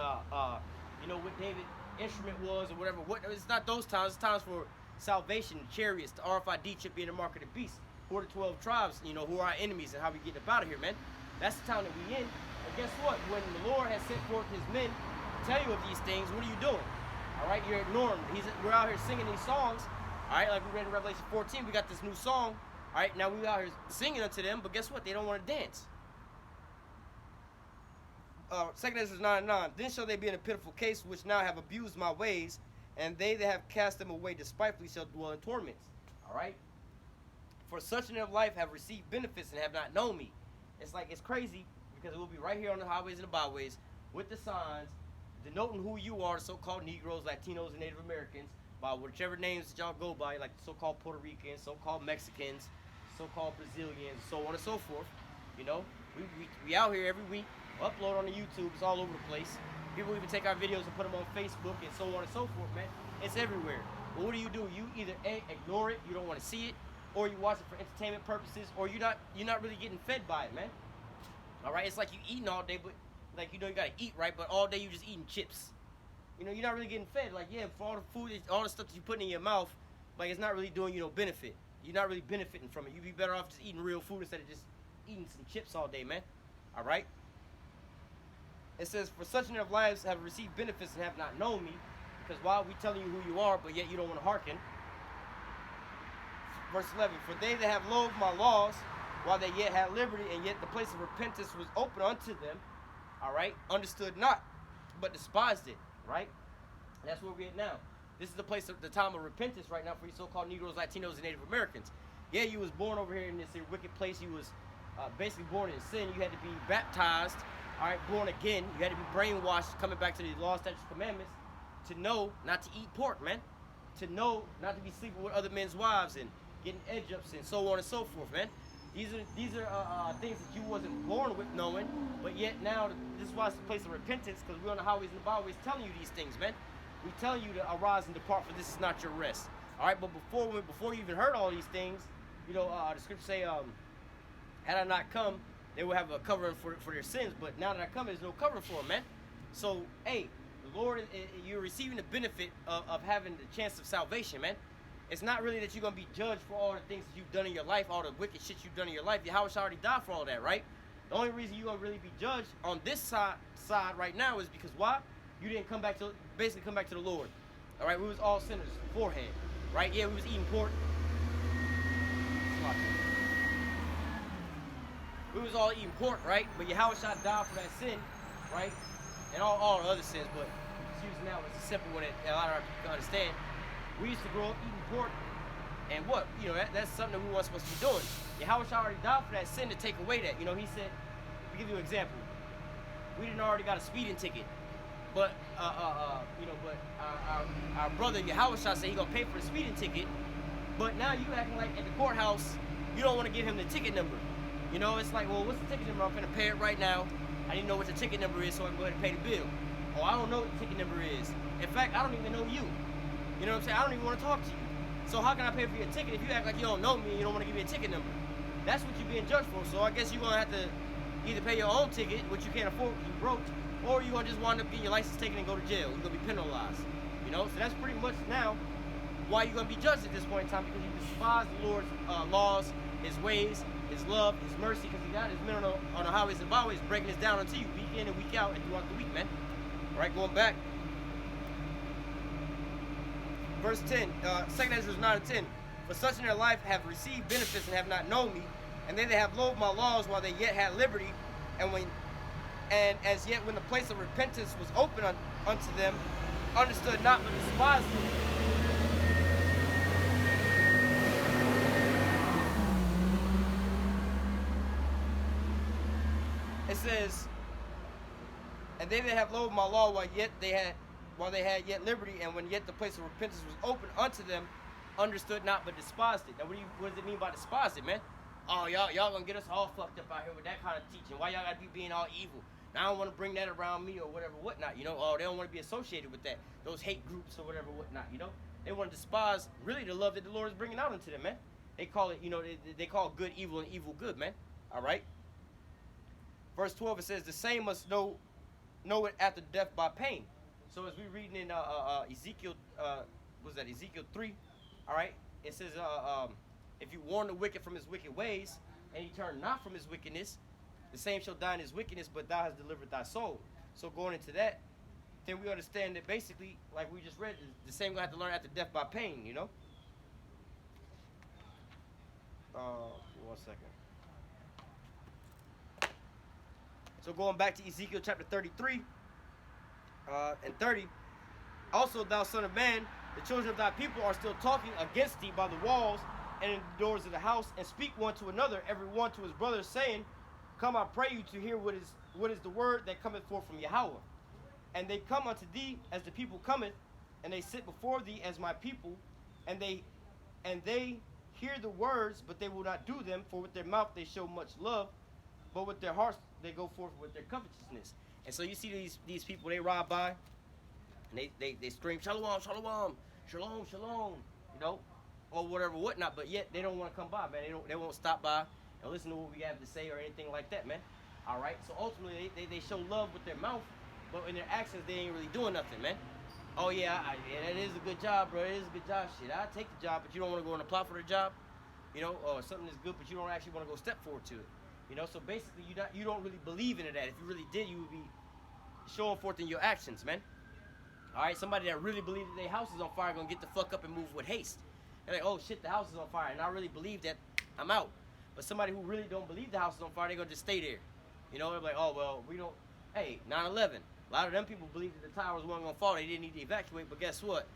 you know, what David's instrument was or whatever. It's not those times. It's times for salvation, chariots, the RFID chip being the mark of the beast. Who are the 12 tribes, you know, who are our enemies and how we get up out of here, man. That's the time that we in. And guess what? When the Lord has sent forth his men to tell you of these things, what are you doing? All right, you're ignoring them. We're out here singing these songs. All right, like we read in Revelation 14, we got this new song. All right, now we out here singing unto them, but guess what? They don't want to dance. 2nd Ezra 9:9. Then shall they be in a pitiful case, which now have abused my ways, and they that have cast them away despitefully shall dwell in torments. All right? For such in their life have received benefits and have not known me. It's like, it's crazy, because it will be right here on the highways and the byways with the signs denoting who you are, so-called Negroes, Latinos, and Native Americans, by whichever names that y'all go by, like the so-called Puerto Ricans, so-called Mexicans, so-called Brazilians, so on and so forth. You know, we out here every week, upload on the YouTube, it's all over the place. People even take our videos and put them on Facebook and so on and so forth, man. It's everywhere. But what do? You either A, ignore it, you don't want to see it, or you watch it for entertainment purposes, or you're not really getting fed by it, man. All right, it's like you eating all day, but like, you know, you gotta eat, right? But all day you just eating chips. You know, you're not really getting fed. Like, yeah, for all the food, all the stuff that you put in your mouth, like, it's not really doing you no benefit. You're not really benefiting from it. You'd be better off just eating real food instead of just eating some chips all day, man. All right. It says, for such in their lives have received benefits and have not known me, because while we telling you who you are, but yet you don't want to hearken. Verse 11, for they that have loathed my laws, while they yet had liberty, and yet the place of repentance was open unto them, all right, understood not, but despised it, right? And that's where we're at now. This is the place of the time of repentance right now for you so-called Negroes, Latinos, and Native Americans. Yeah, you was born over here in this wicked place. You was basically born in sin. You had to be baptized, all right, born again. You had to be brainwashed, coming back to the law, statutes, commandments, to know not to eat pork, man. To know not to be sleeping with other men's wives and getting edge ups and so on and so forth, man. These are things that you wasn't born with knowing, but yet now this is why it's a place of repentance, because we're on the highways and the byways telling you these things, man. We telling you to arise and depart, for this is not your rest. All right, but before you even heard all these things, you know, the scriptures say, had I not come, they will have a covering for their sins. But now that I come, there's no covering for them, man. So, hey, the Lord, you're receiving the benefit of having the chance of salvation, man. It's not really that you're going to be judged for all the things that you've done in your life, all the wicked shit you've done in your life. Yahweh already died for all that, right? The only reason you're going to really be judged on this side right now is because why? You didn't come back to the Lord. All right, we was all sinners beforehand, right? Yeah, we was eating pork. We was all eating pork, right? But Yahweh died for that sin, right? And all the other sins, but just using that one, it's a simple one that a lot of our people can understand. We used to grow up eating pork, and what? You know, that's something that we weren't supposed to be doing. Yahweh already died for that sin to take away that. You know, he said, to give you an example, we didn't already got a speeding ticket, but you know, but our brother Yahweh said he gonna pay for the speeding ticket, but now you acting like at the courthouse you don't want to give him the ticket number. You know, it's like, well, what's the ticket number? I'm gonna pay it right now. I didn't know what the ticket number is, so I can go ahead and pay the bill. Oh, I don't know what the ticket number is. In fact, I don't even know you. You know what I'm saying? I don't even want to talk to you. So how can I pay for your ticket if you act like you don't know me and you don't want to give me a ticket number? That's what you're being judged for. So I guess you're going to have to either pay your own ticket, which you can't afford because you broke, or you're going to just wind up getting your license taken and go to jail. You're going to be penalized. You know? So that's pretty much now why you're going to be judged at this point in time, because you despise the Lord's laws his ways, his love, his mercy, because he got his men on the highways and byways, breaking this down unto you week in and week out and throughout the week, man. All right, going back. Verse 10, 2 Ezra 9 and 10. For such in their life have received benefits and have not known me, and they that have loathed my laws while they yet had liberty, and as yet when the place of repentance was open unto them, understood not but despised them. It says, and they that have loathed my law while they had yet liberty, and when yet the place of repentance was open unto them, understood not but despised it. Now what does it mean by despised it, man? Oh, y'all gonna get us all fucked up out here with that kind of teaching. Why y'all gotta be being all evil? Now I don't want to bring that around me or whatever, whatnot, you know. Oh, they don't want to be associated with that. Those hate groups or whatever, whatnot, you know. They want to despise really the love that the Lord is bringing out into them, man. They call it, you know, they call good evil and evil good, man. All right. Verse 12, it says, the same must know it after death by pain. So as we're reading in Ezekiel, Ezekiel 3, all right, it says, if you warn the wicked from his wicked ways, and he turn not from his wickedness, the same shall die in his wickedness, but thou hast delivered thy soul. So going into that, then we understand that basically, like we just read, the same gonna have to learn after death by pain, you know? 1 second. So going back to Ezekiel chapter 33 and 30, also thou son of man, the children of thy people are still talking against thee by the walls and in the doors of the house, and speak one to another, every one to his brother, saying, come, I pray you, to hear what is the word that cometh forth from Yahweh. And they come unto thee as the people cometh, and they sit before thee as my people, and they hear the words, but they will not do them, for with their mouth they show much love, but with their hearts they go forth with their covetousness. And so you see these people, they ride by, and they scream, shalom, shalom, shalom, shalom, you know, or whatever, whatnot, but yet they don't want to come by, man. They won't stop by and listen to what we have to say or anything like that, man. All right, so ultimately they show love with their mouth, but in their actions they ain't really doing nothing, man. Oh yeah, yeah, that is a good job, bro. It is a good job. Shit, I take the job, but you don't want to go and apply for the job, you know, or something is good, but you don't actually want to go step forward to it, you know. So basically, you don't really believe in it. That if you really did, you would be showing forth in your actions, man. All right, somebody that really believes that their house is on fire gonna get the fuck up and move with haste. They're like, oh shit, the house is on fire, and I really believe that, I'm out. But somebody who really don't believe the house is on fire, they're gonna just stay there. You know, they're like, oh well, we don't. Hey, 9/11. A lot of them people believed that the towers weren't gonna fall. They didn't need to evacuate. But guess what?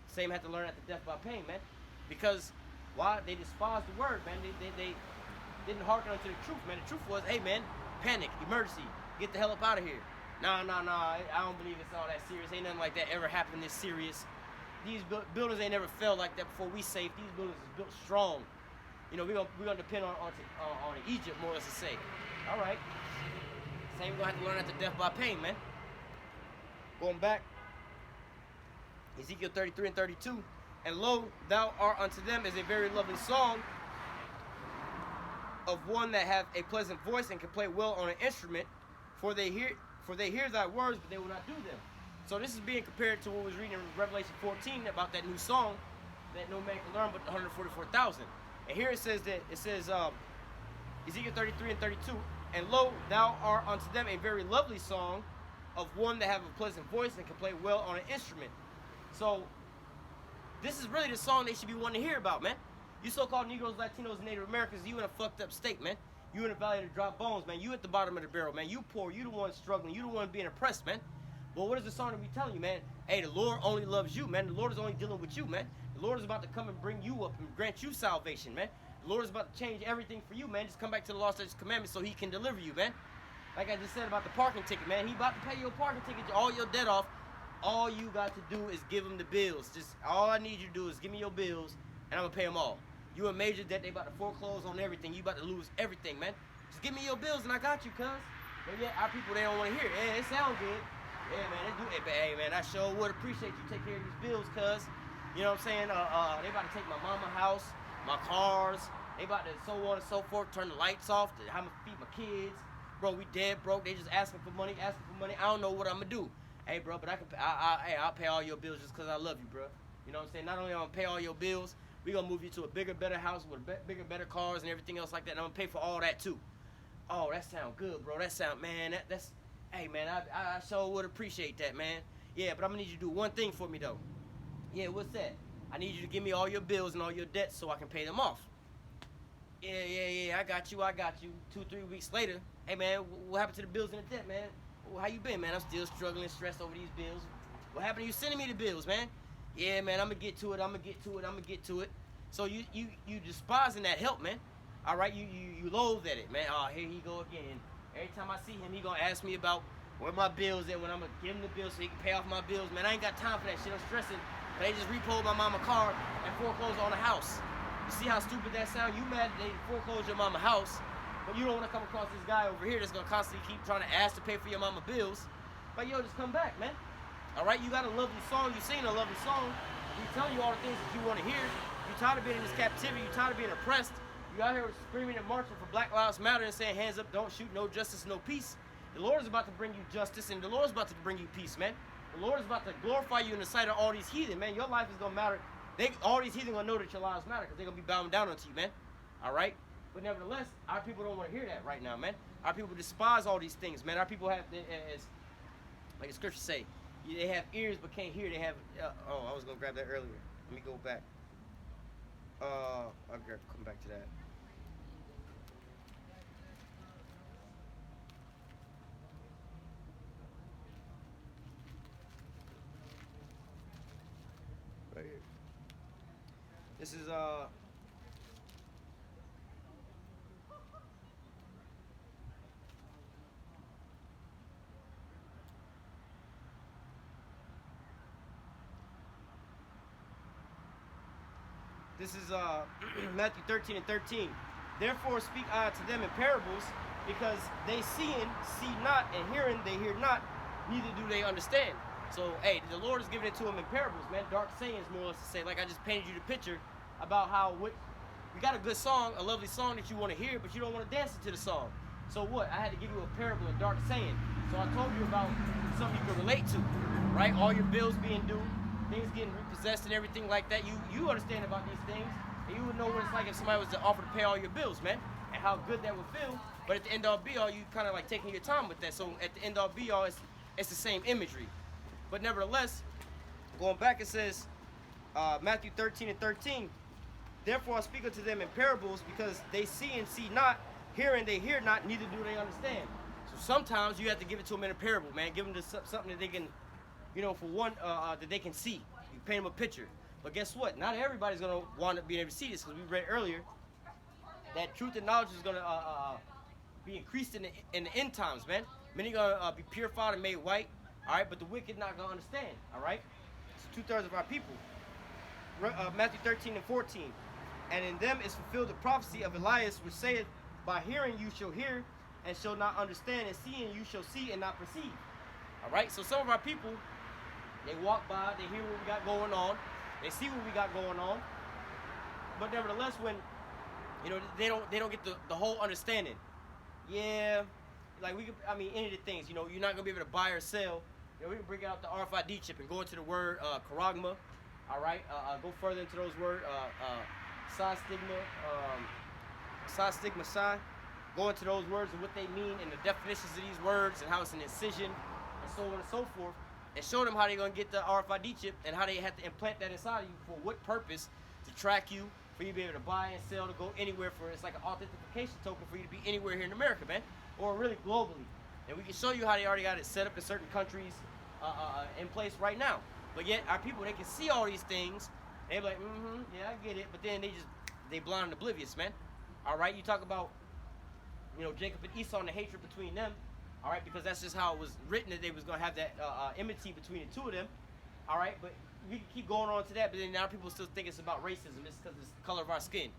Same had to learn after death by pain, man. Because why? They despised the word, man. They didn't hearken unto the truth, man. The truth was, hey, man, panic, emergency, get the hell up out of here. Nah. I don't believe it's all that serious. Ain't nothing like that ever happened this serious. These buildings ain't never fell like that before we safe. These buildings is built strong. You know, we're gonna depend on Egypt more, as to say. All right. Same gonna have to learn after death by pain, man. Going back, Ezekiel 33 and 32, and lo, thou art unto them as a very lovely song of one that hath a pleasant voice and can play well on an instrument, for they hear thy words, but they will not do them. So this is being compared to what was reading in Revelation 14 about that new song that no man can learn but the 144,000. And here it says Ezekiel 33 and 32, and lo, thou art unto them a very lovely song of one that have a pleasant voice and can play well on an instrument. So this is really the song they should be wanting to hear about, man. You so-called Negroes, Latinos, and Native Americans, you in a fucked up state, man. You in a valley of the drop bones, man. You at the bottom of the barrel, man. You poor. You the one struggling. You the one being oppressed, man. Well, what is the song that we telling you, man? Hey, the Lord only loves you, man. The Lord is only dealing with you, man. The Lord is about to come and bring you up and grant you salvation, man. The Lord is about to change everything for you, man. Just come back to the law, statutes, commandments so he can deliver you, man. Like I just said about the parking ticket, man. He about to pay your parking ticket, all your debt off. All you got to do is give him the bills. Just all I need you to do is give me your bills, and I'm gonna pay them all. You in major debt, they about to foreclose on everything. You about to lose everything, man. Just give me your bills, and I got you, cuz. But yeah, our people, they don't want to hear it. Yeah, it sound good. Yeah, man, they do. Hey, man, I sure would appreciate you take care of these bills, cuz. You know what I'm saying? They about to take my mama house, my cars. They about to so on and so forth, turn the lights off, how I'm gonna feed my kids. Bro, we dead broke. They just asking for money. I don't know what I'm gonna do. Hey, bro, but I'll pay all your bills just because I love you, bro. You know what I'm saying? Not only am I gonna pay all your bills, We're going to move you to a bigger, better house with bigger, better cars and everything else like that. And I'm going to pay for all that too. Oh, that sound good, bro. That sound, man, that's, hey, man, I sure would appreciate that, man. Yeah, but I'm going to need you to do one thing for me, though. Yeah, what's that? I need you to give me all your bills and all your debts so I can pay them off. Yeah, I got you. 2-3 weeks later, hey, man, what happened to the bills and the debt, man? Well, how you been, man? I'm still struggling, stressed over these bills. What happened to you sending me the bills, man? Yeah, man, I'm going to get to it. So you despising that help, man. All right, you loathe at it, man. Oh, here he go again. Every time I see him, he going to ask me about where my bills at, when I'm going to give him the bills so he can pay off my bills. Man, I ain't got time for that shit. I'm stressing. They just repoed my mama car and foreclosed on the house. You see how stupid that sound? You mad they foreclosed your mama house, but you don't want to come across this guy over here that's going to constantly keep trying to ask to pay for your mama bills. But yo, just come back, man. All right, you got a lovely song. You sing a lovely song. We telling you all the things that you want to hear. You tired of being in this captivity. You tired of being oppressed. You out here screaming and marching for Black Lives Matter and saying hands up, don't shoot, no justice, no peace. The Lord is about to bring you justice, and the Lord is about to bring you peace, man. The Lord is about to glorify you in the sight of all these heathen, man. Your life is going to matter. All these heathen going to know that your lives matter because they're going to be bowing down unto you, man. All right? But nevertheless, our people don't want to hear that right now, man. Our people despise all these things, man. Our people have, as like the scriptures say, they have ears but can't hear. They have, I was going to grab that earlier. Let me go back. I'll come back to that. Right here. This is Matthew 13:13. Therefore speak I to them in parables, because they seeing see not, and hearing they hear not, neither do they understand. So, hey, the Lord is giving it to them in parables, man. Dark sayings, more or less to say. Like I just painted you the picture about how we got a good song, a lovely song that you want to hear, but you don't want to dance into the song. So what? I had to give you a parable, a dark saying. So I told you about something you can relate to, right? All your bills being due, things getting repossessed and everything like that. You understand about these things, and you would know what it's like if somebody was to offer to pay all your bills, man, and how good that would feel. But at the end all be all, you kind of like taking your time with that. So at the end all be all, it's the same imagery. But nevertheless, going back, it says, Matthew 13:13, therefore I speak unto them in parables, because they see and see not, hearing they hear not, neither do they understand. So sometimes you have to give it to them in a parable, man. Give them something that they can, for one, that they can see. You paint them a picture. But guess what? Not everybody's going to want to be able to see this, because we read earlier that truth and knowledge is going to be increased in the end times, man. Many are going to be purified and made white. All right, but the wicked not going to understand, all right? So 2/3 of our people. Matthew 13:14. And in them is fulfilled the prophecy of Elias, which saith, by hearing you shall hear, and shall not understand, and seeing you shall see and not perceive. All right, so some of our people, they walk by, they hear what we got going on, they see what we got going on, but nevertheless, when, they don't get the whole understanding. Yeah, like any of the things, you're not going to be able to buy or sell. We can bring out the RFID chip and go into the word charagma, all right? Go further into those words, psi stigma, psi. Go into those words and what they mean and the definitions of these words and how it's an incision and so on and so forth, and show them how they're going to get the RFID chip and how they have to implant that inside of you for what purpose, to track you, for you to be able to buy and sell, to go anywhere, it's like an authentication token for you to be anywhere here in America, man, or really globally. And we can show you how they already got it set up in certain countries in place right now. But yet our people, they can see all these things, and they're like, yeah, I get it, but then they blind and oblivious, man. All right, you talk about, Jacob and Esau and the hatred between them, all right, because that's just how it was written, that they was going to have that enmity between the two of them, all right, but we can keep going on to that, but then now people still think it's about racism. It's because it's the color of our skin.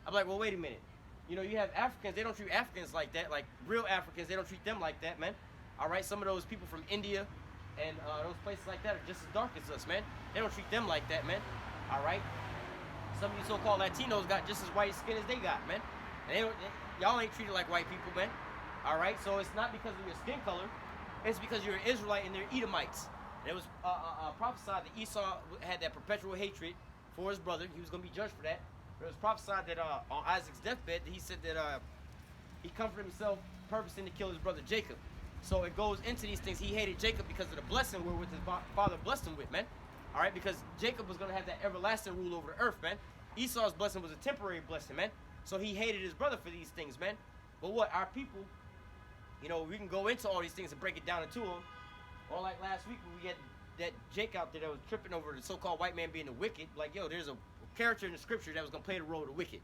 I'm like, well, wait a minute. You have Africans, they don't treat Africans like that, like real Africans, they don't treat them like that, man. All right, some of those people from India and those places like that are just as dark as us, man. They don't treat them like that, man. All right. Some of you so-called Latinos got just as white skin as they got, man. And y'all ain't treated like white people, man. All right, so it's not because of your skin color. It's because you're an Israelite and they're Edomites. And it was prophesied that Esau had that perpetual hatred for his brother. He was going to be judged for that. It was prophesied that on Isaac's deathbed, he said that he comforted himself purposing to kill his brother Jacob. So it goes into these things. He hated Jacob because of the blessing wherewith his father blessed him with, man. All right, because Jacob was going to have that everlasting rule over the earth, man. Esau's blessing was a temporary blessing, man. So he hated his brother for these things, man. But what, our people, you know, we can go into all these things and break it down into them. Or like last week when we had that Jake out there that was tripping over the so-called white man being the wicked. Like, yo, there's a character in the scripture that was going to play the role of the wicked.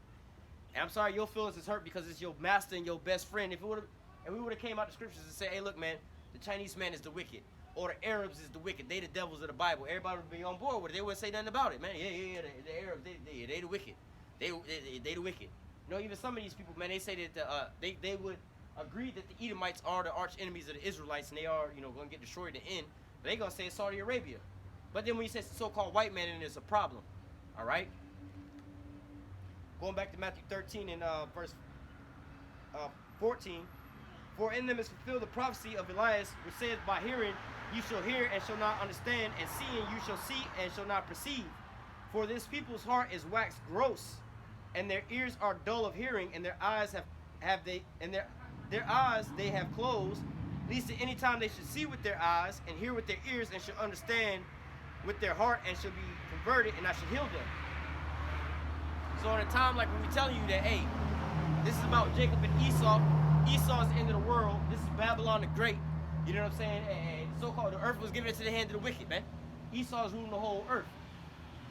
And I'm sorry your feelings is hurt because it's your master and your best friend. If we would have came out the scriptures and said, hey, look, man, the Chinese man is the wicked. Or the Arabs is the wicked. They the devils of the Bible. Everybody would be on board with it. They wouldn't say nothing about it, man. Yeah, the Arabs, they the wicked. They the wicked. You know, even some of these people, man, they say that they would agree that the Edomites are the arch enemies of the Israelites and they are, you know, going to get destroyed in the end. But they going to say it's Saudi Arabia. But then when you say so-called white man, then there's a problem. All right? Going back to Matthew 13 and verse 14. For in them is fulfilled the prophecy of Elias, which saith, by hearing you shall hear and shall not understand, and seeing you shall see and shall not perceive. For this people's heart is waxed gross, and their ears are dull of hearing, and their eyes their eyes they have closed, lest at any time they should see with their eyes, and hear with their ears, and shall understand with their heart, and shall be converted, and I shall heal them. So in a time like when we're telling you that, hey, this is about Jacob and Esau. Esau is the end of the world. This is Babylon the Great. You know what I'm saying? And so-called the earth was given into the hand of the wicked, man. Esau is ruling the whole earth.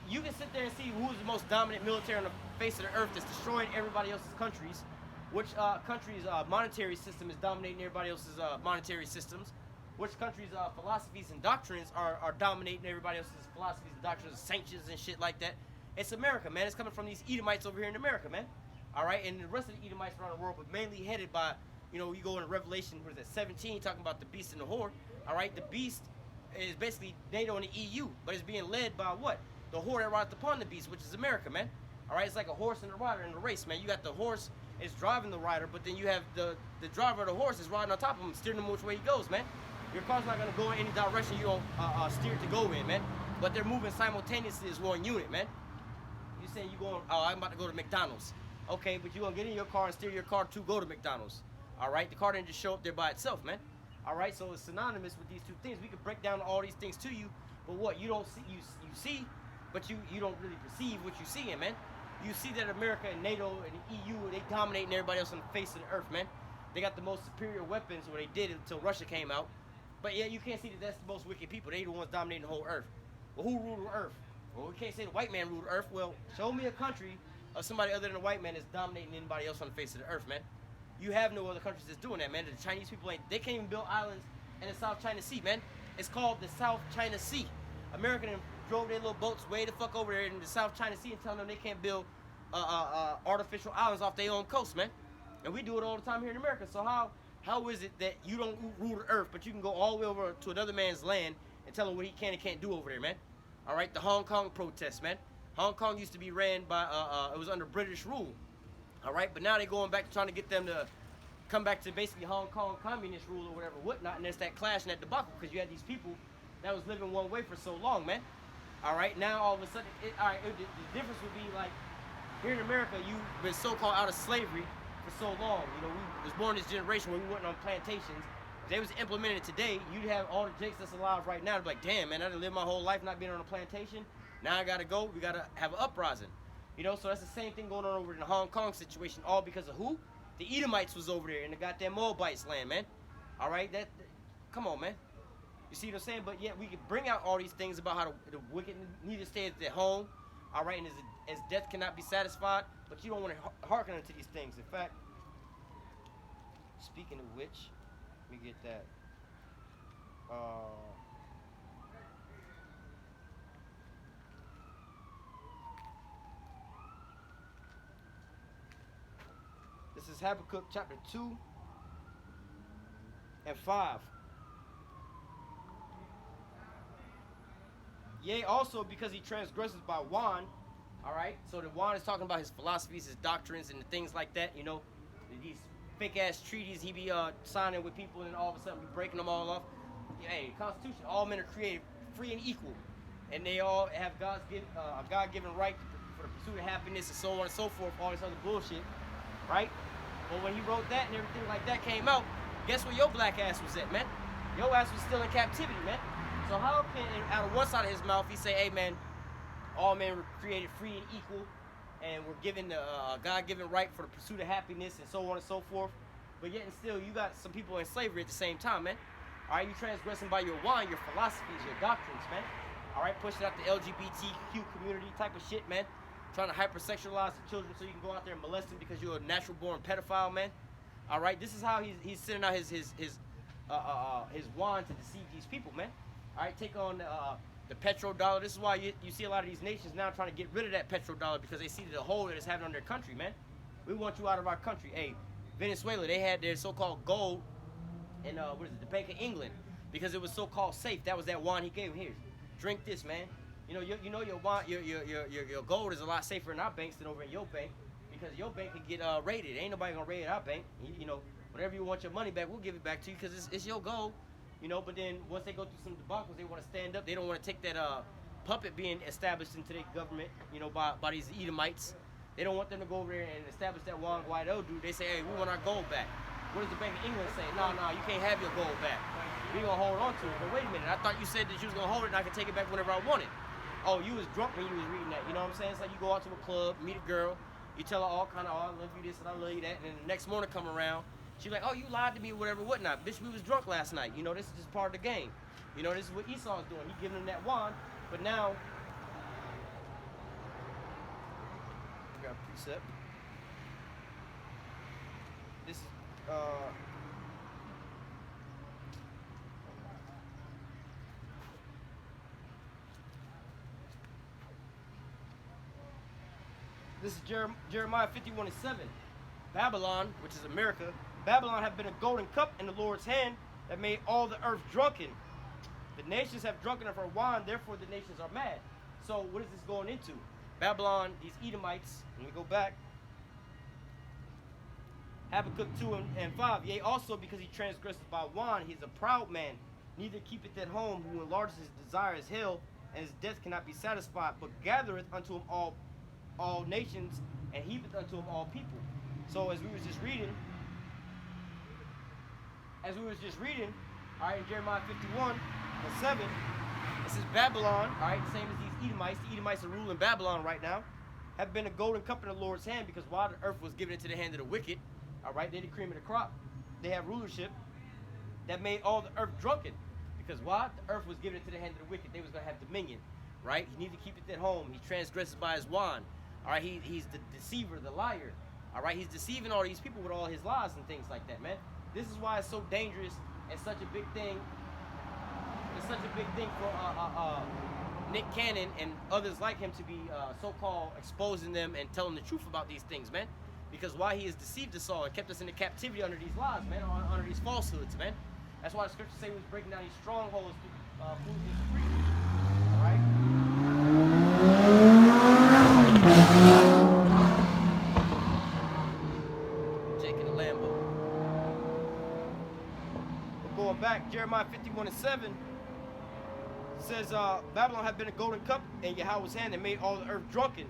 You can sit there and see who is the most dominant military on the face of the earth that's destroying everybody else's countries. Which country's monetary system is dominating everybody else's monetary systems. Which country's philosophies and doctrines are dominating everybody else's philosophies and doctrines, sanctions and shit like that. It's America, man. It's coming from these Edomites over here in America, man. All right, and the rest of the Edomites around the world, but mainly headed by, you know, you go in Revelation, what is that, 17, talking about the beast and the whore. All right, the beast is basically NATO and the EU, but it's being led by what? The whore that rides upon the beast, which is America, man. All right, it's like a horse and a rider in a race, man. You got the horse is driving the rider, but then you have the driver of the horse is riding on top of him, steering him which way he goes, man. Your car's not going to go in any direction you don't steer it to go in, man. But they're moving simultaneously as one unit, man. You're saying you're going, oh, I'm about to go to McDonald's. Okay, but you're going to get in your car and steer your car to go to McDonald's. All right? The car didn't just show up there by itself, man. All right? So it's synonymous with these two things. We can break down all these things to you, but what? You don't see, you see, but you don't really perceive what you're seeing, man. You see that America and NATO and the EU, they dominating everybody else on the face of the earth, man. They got the most superior weapons, or they did until Russia came out. But yeah, you can't see that that's the most wicked people. They the ones dominating the whole earth. Well, who ruled the earth? Well, we can't say the white man ruled the earth. Well, show me a country of somebody other than a white man that's dominating anybody else on the face of the earth, man. You have no other countries that's doing that, man. The Chinese people they can't even build islands in the South China Sea, man. It's called the South China Sea. America drove their little boats way the fuck over there in the South China Sea and telling them they can't build artificial islands off their own coast, man. And we do it all the time here in America. So how is it that you don't rule the earth, but you can go all the way over to another man's land and tell him what he can and can't do over there, man? All right, the Hong Kong protests, man. Hong Kong used to be ran by, it was under British rule. All right, but now they're going back to trying to get them to come back to basically Hong Kong communist rule or whatever, whatnot. And there's that clash and that debacle because you had these people that was living one way for so long, man. All right, now all of a sudden, the difference would be like, here in America, you've been so-called out of slavery for so long. You know, we was born this generation where we went on plantations. If they was implemented it today, you'd have all the jakes that's alive right now. They'd be like, damn, man, I done lived my whole life not being on a plantation. Now I gotta go. We gotta have an uprising. You know, so that's the same thing going on over in the Hong Kong situation, all because of who? The Edomites was over there in the goddamn Moabites land, man. All right, come on, man. You see what I'm saying? But yet we can bring out all these things about how the wicked need to stay at their home. All right, and as death cannot be satisfied, but you don't want to hearken unto these things. In fact, speaking of which, we get that. This is Habakkuk chapter 2 and 5. Yea, also because he transgresses by wine. All right, so the wine is talking about his philosophies, his doctrines, and the things like that. You know, these fake ass treaties he be signing with people, and all of a sudden be breaking them all off. Hey, Constitution, all men are created free and equal and they all have a God-given right for the pursuit of happiness and so on and so forth, all this other bullshit, right? But when he wrote that and everything like that came out, guess where your black ass was at, man? Your ass was still in captivity, man. So how can, out of one side of his mouth, he say, hey, man, all men were created free and equal, and we're given a God-given right for the pursuit of happiness and so on and so forth, but yet and still, you got some people in slavery at the same time, man. All right, you transgressing by your wine, your philosophies, your doctrines, man. All right, pushing out the LGBTQ community type of shit, man. Trying to hypersexualize the children so you can go out there and molest them because you're a natural-born pedophile, man. All right, this is how he's sending out his wand to deceive these people, man. All right, take on the petrodollar. This is why you see a lot of these nations now trying to get rid of that petrodollar because they see the hole that it's having on their country, man. We want you out of our country. Hey, Venezuela, they had their so-called gold in the Bank of England because it was so-called safe. That was that wand he gave them. Here, drink this, man. You know your wand, your gold is a lot safer in our banks than over in your bank because your bank can get raided. Ain't nobody gonna raid our bank. You know, whenever you want your money back, we'll give it back to you because it's your gold. You know, but then once they go through some debacles, they want to stand up. They don't want to take that puppet being established into their government, you know, by these Edomites. They don't want them to go over there and establish that Wong Guaido dude. They say, hey, we want our gold back. What does the Bank of England say? No, you can't have your gold back. We're going to hold on to it. But wait a minute, I thought you said that you was going to hold it and I could take it back whenever I wanted. Oh, you was drunk when you was reading that. You know what I'm saying? It's like you go out to a club, meet a girl, you tell her all kind of, oh, I love you this and I love you that, and then the next morning come around, she's like, oh, you lied to me or whatever, whatnot. Bitch, we was drunk last night. You know, this is just part of the game. You know, this is what Esau's doing. He giving them that wand, but now, I got a precept. This is, this is Jeremiah 51:7. Babylon, which is America, Babylon have been a golden cup in the Lord's hand that made all the earth drunken. The nations have drunken of her wine, therefore the nations are mad. So what is this going into? Babylon, these Edomites, when we go back, Habakkuk 2:5. Yea, also because he transgresses by wine, he is a proud man, neither keepeth at home, who enlarges his desire as hell, and his death cannot be satisfied, but gathereth unto him all nations, and heapeth unto him all people. So as we was just reading, all right, in Jeremiah 51:7, it says Babylon, all right, same as these Edomites. The Edomites are ruling Babylon right now, have been a golden cup in the Lord's hand, because while the earth was given into the hand of the wicked, all right, they're the cream of the crop. They have rulership that made all the earth drunken, because while the earth was given into the hand of the wicked, they was going to have dominion, right? He needs to keep it at home. He transgresses by his wand. All right, he's the deceiver, the liar. All right, he's deceiving all these people with all his lies and things like that, man. This is why it's so dangerous and such a big thing. It's such a big thing for Nick Cannon and others like him to be so-called exposing them and telling the truth about these things, man. Because why he has deceived us all and kept us into captivity under these lies, man, under these falsehoods, man. That's why the scriptures say we was breaking down these strongholds through food and free. All right. Jake and the Lambo. Going back, Jeremiah 51:7 says, Babylon have been a golden cup in Yahweh's hand and made all the earth drunken.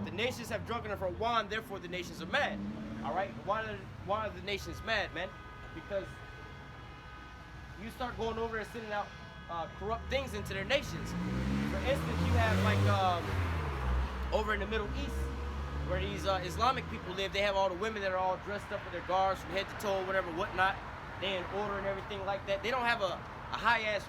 The nations have drunken of her wine, therefore the nations are mad. All right, why are the nations mad, man? Because you start going over and sending out corrupt things into their nations. For instance, you have like over in the Middle East, where these Islamic people live, they have all the women that are all dressed up with their guards from head to toe, whatever, whatnot. They in order and everything like that. They don't have a high-ass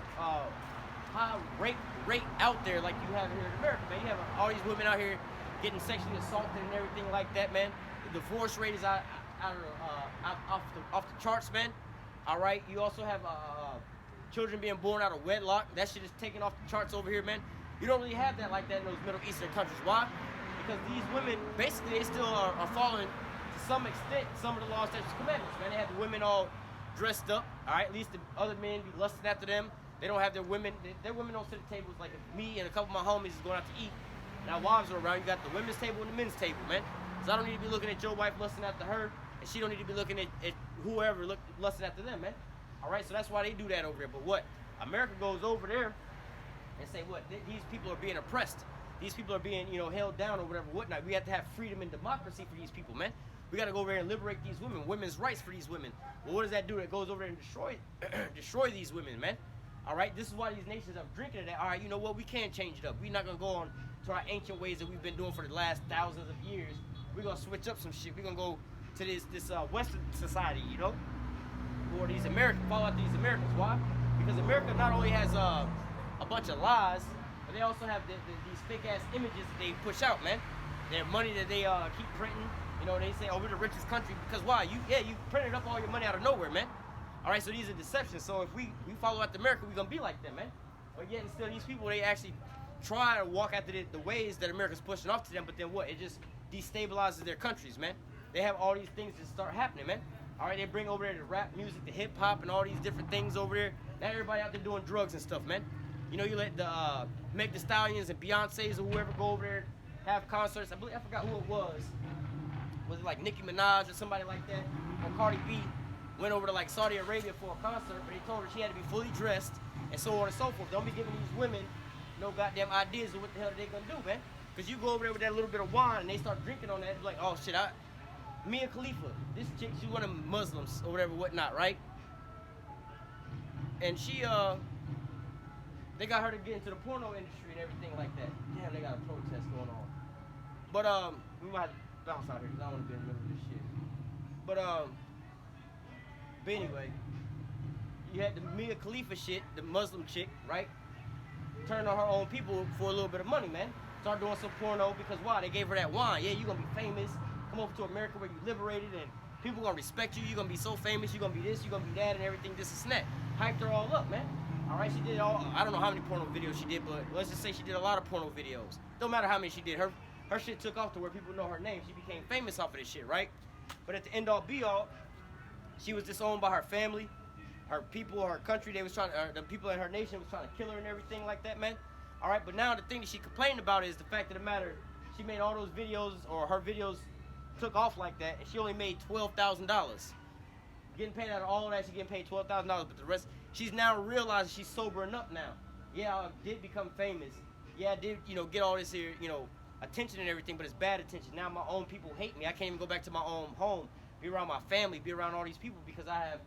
high rate out there like you have here in America, man. You have all these women out here getting sexually assaulted and everything like that, man. The divorce rate is off the charts, man. All right, you also have children being born out of wedlock. That shit is taken off the charts over here, man. You don't really have that like that in those Middle Eastern countries. Why? Because these women, basically, they still are following, to some extent, some of the laws, statutes, commandments, man. They have the women all dressed up, all right? At least the other men be lusting after them. They don't have their women don't sit at tables like if me and a couple of my homies is going out to eat. Now wives are around, you got the women's table and the men's table, man. So I don't need to be looking at your wife lusting after her, and she don't need to be looking at whoever lusting after them, man. All right, so that's why they do that over here. But what? America goes over there and say what these people are being oppressed, these people are being held down or whatever whatnot. We have to have freedom and democracy for these people, man. We got to go over there and liberate these women, women's rights for these women. Well, what does that do? It goes over there and destroy these women, man. All right, this is why these nations are drinking today. All right, you know what? We can change it up. We're not gonna go on to our ancient ways that we've been doing for the last thousands of years. We're gonna switch up some shit. We're gonna go to this Western society, or these Americans. Follow out these Americans. Why? Because America not only has a bunch of lies, but they also have these fake ass images that they push out, man. Their money that they keep printing. They say, oh, we're the richest country because why? You printed up all your money out of nowhere, man. All right, so these are deceptions. So if we follow after America, we're gonna be like them, man. But yet and still, these people, they actually try to walk after the ways that America's pushing off to them. But then what? It just destabilizes their countries, man. They have all these things that start happening, man. All right, they bring over there the rap music, the hip hop, and all these different things over there. Now everybody out there doing drugs and stuff, man. You let the Meg Thee Stallions and Beyonce's or whoever go over there have concerts. I forgot who it was. Was it like Nicki Minaj or somebody like that? Or Cardi B went over to like Saudi Arabia for a concert, but they told her she had to be fully dressed and so on and so forth. Don't be giving these women no goddamn ideas of what the hell they gonna do, man. Because you go over there with that little bit of wine and they start drinking on that, it's like, oh shit, Mia Khalifa, this chick, she's one of them Muslims or whatever, whatnot, right? And she, they got her to get into the porno industry and everything like that. Damn, they got a protest going on. But, we might have to bounce out here because I don't want to be in the middle of this shit. But anyway, you had the Mia Khalifa shit, the Muslim chick, right? Turned on her own people for a little bit of money, man. Started doing some porno because why? They gave her that wine. Yeah, you're going to be famous. Come over to America where you liberated and people going to respect you. You're going to be so famous. You're going to be this, you're going to be that and everything, this and that. Hyped her all up, man. All right, she did I don't know how many porno videos she did, but let's just say she did a lot of porno videos. Don't matter how many she did. Her shit took off to where people know her name. She became famous off of this shit, right? But at the end all be all, she was disowned by her family, her people, her country. They was the people in her nation was trying to kill her and everything like that, man. All right, but now the thing that she complained about is the fact of the matter, she made all those videos, or her videos took off like that, and she only made $12,000. Getting paid out of all of that, she's getting paid $12,000, but the rest, she's now realizing she's sobering up now. Yeah, I did become famous. Yeah, I did, get all this here, attention and everything, but it's bad attention. Now my own people hate me. I can't even go back to my own home, be around my family, be around all these people because I have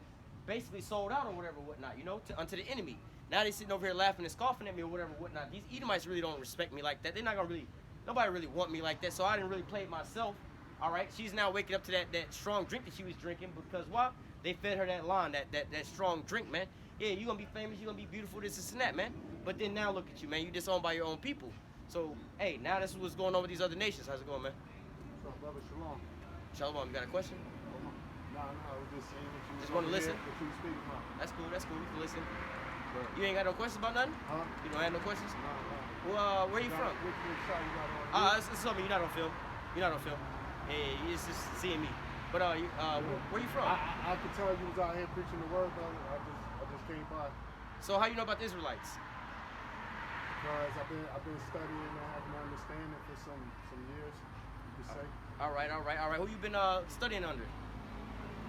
basically sold out or whatever, whatnot, unto the enemy. Now they sitting over here laughing and scoffing at me or whatever, whatnot. These Edomites really don't respect me like that. They're not gonna nobody really want me like that, so I didn't really play it myself. All right, she's now waking up to that strong drink that she was drinking because why? They fed her that line, that strong drink, man. Yeah, you're gonna be famous, you're gonna be beautiful, this and that, man. But then now look at you, man. You disowned by your own people. So, hey, now this is what's going on with these other nations. How's it going, man? What's up, brother? Shalom. Shalom, you got a question? Nah, I was just saying what you just want to listen. What you speaking about. That's cool, we can listen. But, you ain't got no questions about nothing? Huh? You don't have no questions? No. Well, where you from? Which shot you got on? It's something you're not on film. You're not on film. Hey, it's just seeing me. But where you from? I could tell you was out here preaching the word, brother. I just came by. So how you know about the Israelites? Because I've been studying and having an understanding for some years, you could say. All right. Who you been studying under?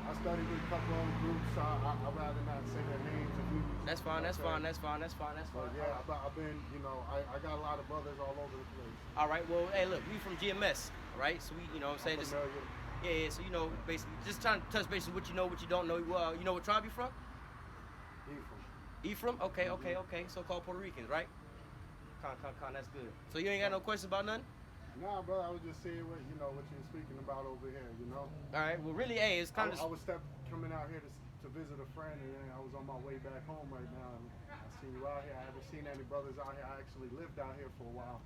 I studied with a couple other groups. I'd rather not say their names. That's fine. That's fine. But yeah, I've been, I got a lot of brothers all over the place. All right. Well, hey, look, we from GMS, right? So we, I'm saying this. Yeah. So basically, just trying to touch base with what you know, what you don't know. You know what tribe you from? Ephraim. Okay. So-called Puerto Ricans, right? Con. That's good. So you ain't got no questions about nothing? Nah, brother. I was just saying what you were speaking about over here. All right. Well, really, hey, it's kind of. I was coming out here to visit a friend, and then I was on my way back home right now, and I seen you out here. I haven't seen any brothers out here. I actually lived out here for a while.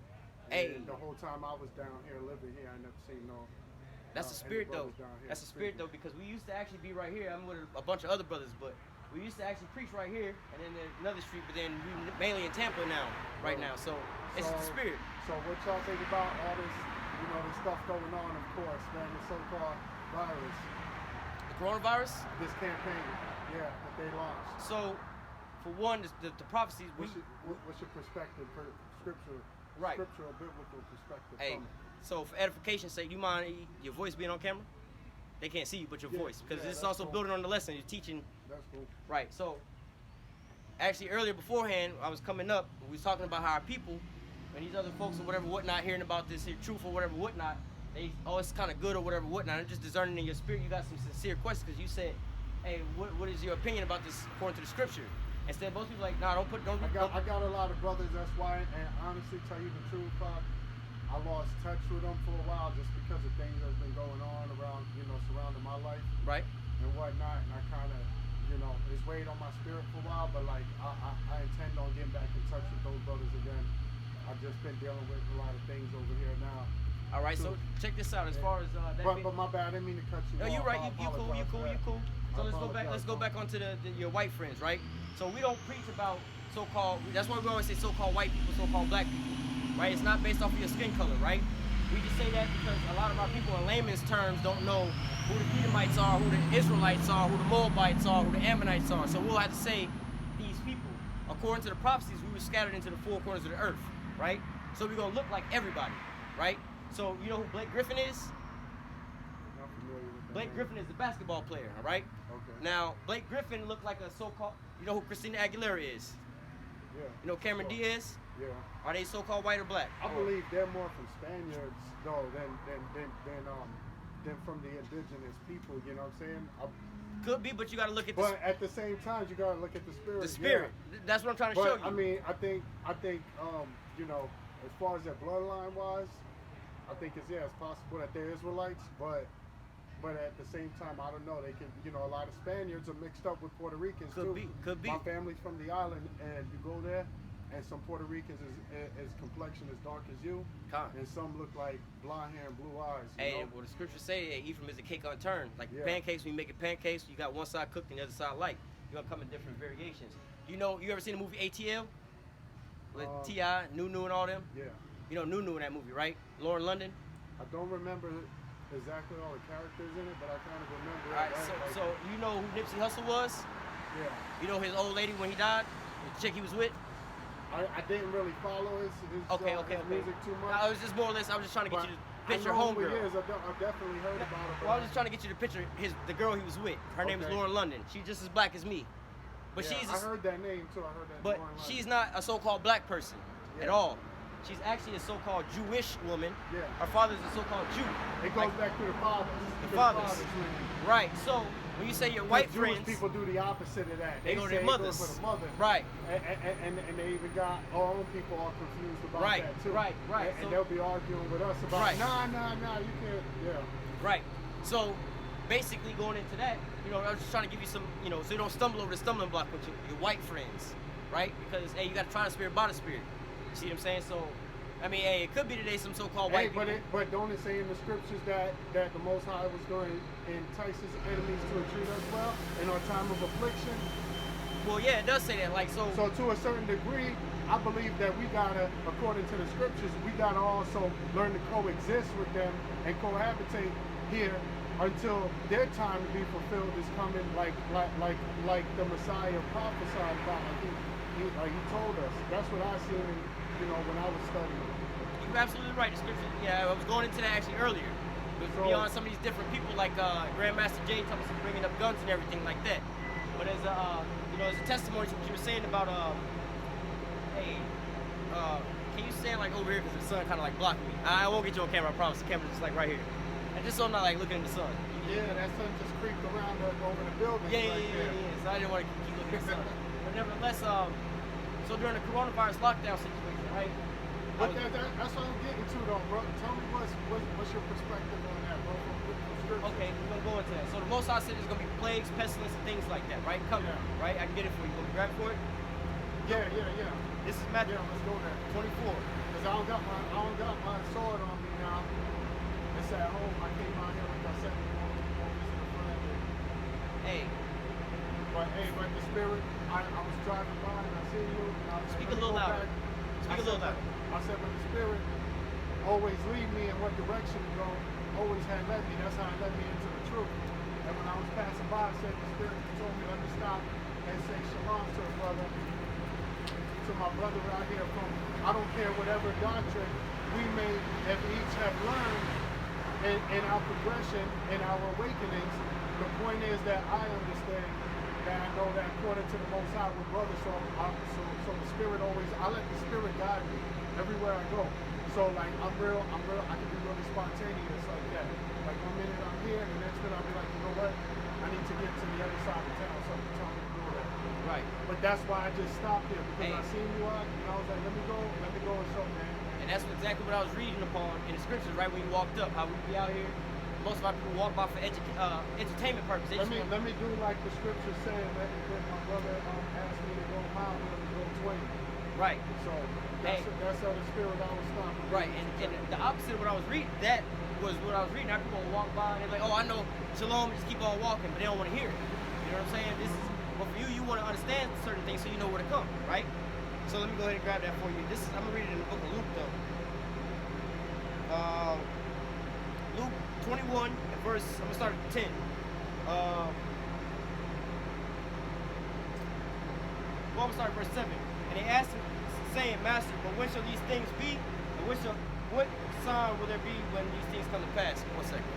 And the whole time I was down here living here, I never seen no. That's the spirit though. That's the spirit though, because we used to actually be right here. I'm with a bunch of other brothers, but we used to actually preach right here, and then there's another street, but then we mainly in Tampa now, right now. So it's the spirit. So what y'all think about all this, this stuff going on, of course, man, the so-called virus? The coronavirus? This campaign, that they launched. So, for one, the prophecies. What's your perspective, scripture? Right. Scriptural, biblical perspective. Hey, so for edification's sake, do you mind your voice being on camera? They can't see you, but your voice, because it's also building on the lesson. You're teaching. That's cool. Right. So, actually earlier beforehand, I was coming up, we was talking about how our people and these other folks or whatever whatnot hearing about this here truth or whatever whatnot, they it's kind of good or whatever whatnot. I'm just discerning in your spirit. You got some sincere questions because you said, hey, what is your opinion about this according to the scripture? Instead, most people like, nah, don't. I got a lot of brothers. That's why, and honestly, tell you the truth, I lost touch with them for a while just because of things that's been going on around, surrounding my life, right, and whatnot. And I kind of, it's weighed on my spirit for a while. But like, I intend on getting back in touch with those brothers again. I've just been dealing with a lot of things over here now. All right, so check this out. As far as that, but my bad. I didn't mean to cut you off. No, you're right. You cool. So let's go back onto your white friends, right? So we don't preach about so-called. That's why we always say so-called white people, so-called black people, right? It's not based off of your skin color, right? We just say that because a lot of our people, in layman's terms, don't know who the Edomites are, who the Israelites are, who the Moabites are, who the Ammonites are. So we'll have to say these people. According to the prophecies, we were scattered into the four corners of the earth, right? So we're gonna look like everybody, right? So you know who Blake Griffin is? Not familiar with that. Blake Griffin is the basketball player, all right? Okay. Now, Blake Griffin looked like a so-called, you know who Christina Aguilera is? Yeah. You know Cameron Diaz? Yeah. Are they so-called white or black? I believe they're more from Spaniards though than from the indigenous people. You know what I'm saying? Could be, but you got to look at. But at the same time, you got to look at the spirit. The spirit. Yeah. That's what I'm trying to show you. I mean, I think as far as their bloodline wise, I think it's possible that they're Israelites, but at the same time, I don't know. They can, a lot of Spaniards are mixed up with Puerto Ricans too. Could be. My family's from the island, and you go there, and some Puerto Ricans is complexion as dark as you, and some look like blonde hair and blue eyes. Hey, well, the scriptures say, hey, Ephraim is a cake unturned. Like pancakes, when you make it pancakes, you got one side cooked and the other side light. You're gonna come in different variations. You ever seen the movie ATL? With T.I., Nunu, and all them? Yeah. You know Nunu in that movie, right? Lauren London? I don't remember exactly all the characters in it, but I kind of remember it. All right, so you know who Nipsey Hussle was? Yeah. You know his old lady when he died? The chick he was with? I didn't really follow his music too much. I was just more or less, I was just trying to get you to picture homegirl. I've definitely heard about it. Well, I was just trying to get you to picture the girl he was with. Her name is Lauren London. She's just as black as me. But I heard that name too. But she's not a so-called black person at all. She's actually a so-called Jewish woman. Yeah. Her father's a so-called Jew. It goes back to the fathers. The fathers. Right. So when you say your white friends, Jewish people do the opposite of that. They go to their mothers. For the mother. Right. And they even got our own people all confused about that too. Right. And they'll be arguing with us about nah, you can't. Yeah. Right. So basically going into that, I was just trying to give you some, so you don't stumble over the stumbling block with your white friends, right? Because hey, you got to try the spirit by the spirit. You see what I'm saying? So, I mean, hey, it could be today some so-called white people. But don't it say in the scriptures that the Most High was going to entice his enemies to treat us well in our time of affliction? Well, yeah, it does say that. So to a certain degree, I believe that we gotta, according to the scriptures, we gotta also learn to coexist with them and cohabitate here until their time to be fulfilled is coming, like the Messiah prophesied about. Like he told us. That's what I seen, when I was studying. You're absolutely right. The scripture. Yeah, I was going into that actually earlier. Beyond some of these different people, like Grandmaster Jay, talking about bringing up guns and everything like that. But as as a testimony to what you were saying about, can you stand like over here because the sun kind of like blocking me? I won't get you on camera. I promise. The camera's just like right here. And just so I'm not like looking in the sun. Yeah, that sun just creeped around over the building. Yeah. So I didn't want to keep looking at the sun. But nevertheless, so during the coronavirus lockdown situation, right? But that's what I'm getting to though, bro. Tell me what's your perspective on that, bro? Okay, we're gonna go into that. So the Most High said there's gonna be plagues, pestilence, and things like that, right? Coming, right? I can get it for you. Gonna grab for it? Yeah. This is Matthew. Yeah, let's go there. 24. Cause I don't got my sword on me now. It's at home. I came out here like I said before. But the spirit. I was driving by and I see you. Speak a little louder. Speak a little louder. I said, but the spirit always lead me in what direction to go. Always had led me. That's how it led me into the truth. And when I was passing by, I said, the spirit told me, let me stop and say shalom to a brother, to my brother out here from, I don't care whatever doctrine we may have each have learned in our progression, in our awakenings. The point is that I understand that I know that according to the Most High, we're brothers. So the Spirit always, I let the Spirit guide me everywhere I go. So like I can be really spontaneous like that. Like 1 minute I'm here, and the next minute I'll be like, you know what? I need to get to the other side of town. Something tell me to do that. Right. But that's why I just stopped here because I seen you out, and I was like, let me go and show, man. And that's exactly what I was reading upon in the scriptures, right when you walked up. How we be out here. Most of our people walk by for entertainment purposes. Let me do like the scripture said. Let my brother asked me to go mile, let me go 20. Right. So that's how the Spirit always stopped. Right. And the opposite of what I was reading, that was what I was reading. Our people will walk by and they're like, oh, I know Shalom, just keep on walking, but they don't want to hear it. You know what I'm saying? But for you want to understand certain things so you know where to come, right? So let me go ahead and grab that for you. I'm gonna read it in the book of Luke though. Luke 21 and verse, I'm gonna start at 10. I'm gonna start at verse 7. And they asked him, saying, Master, but when shall these things be? And what sign will there be when these things come to pass? 1 second.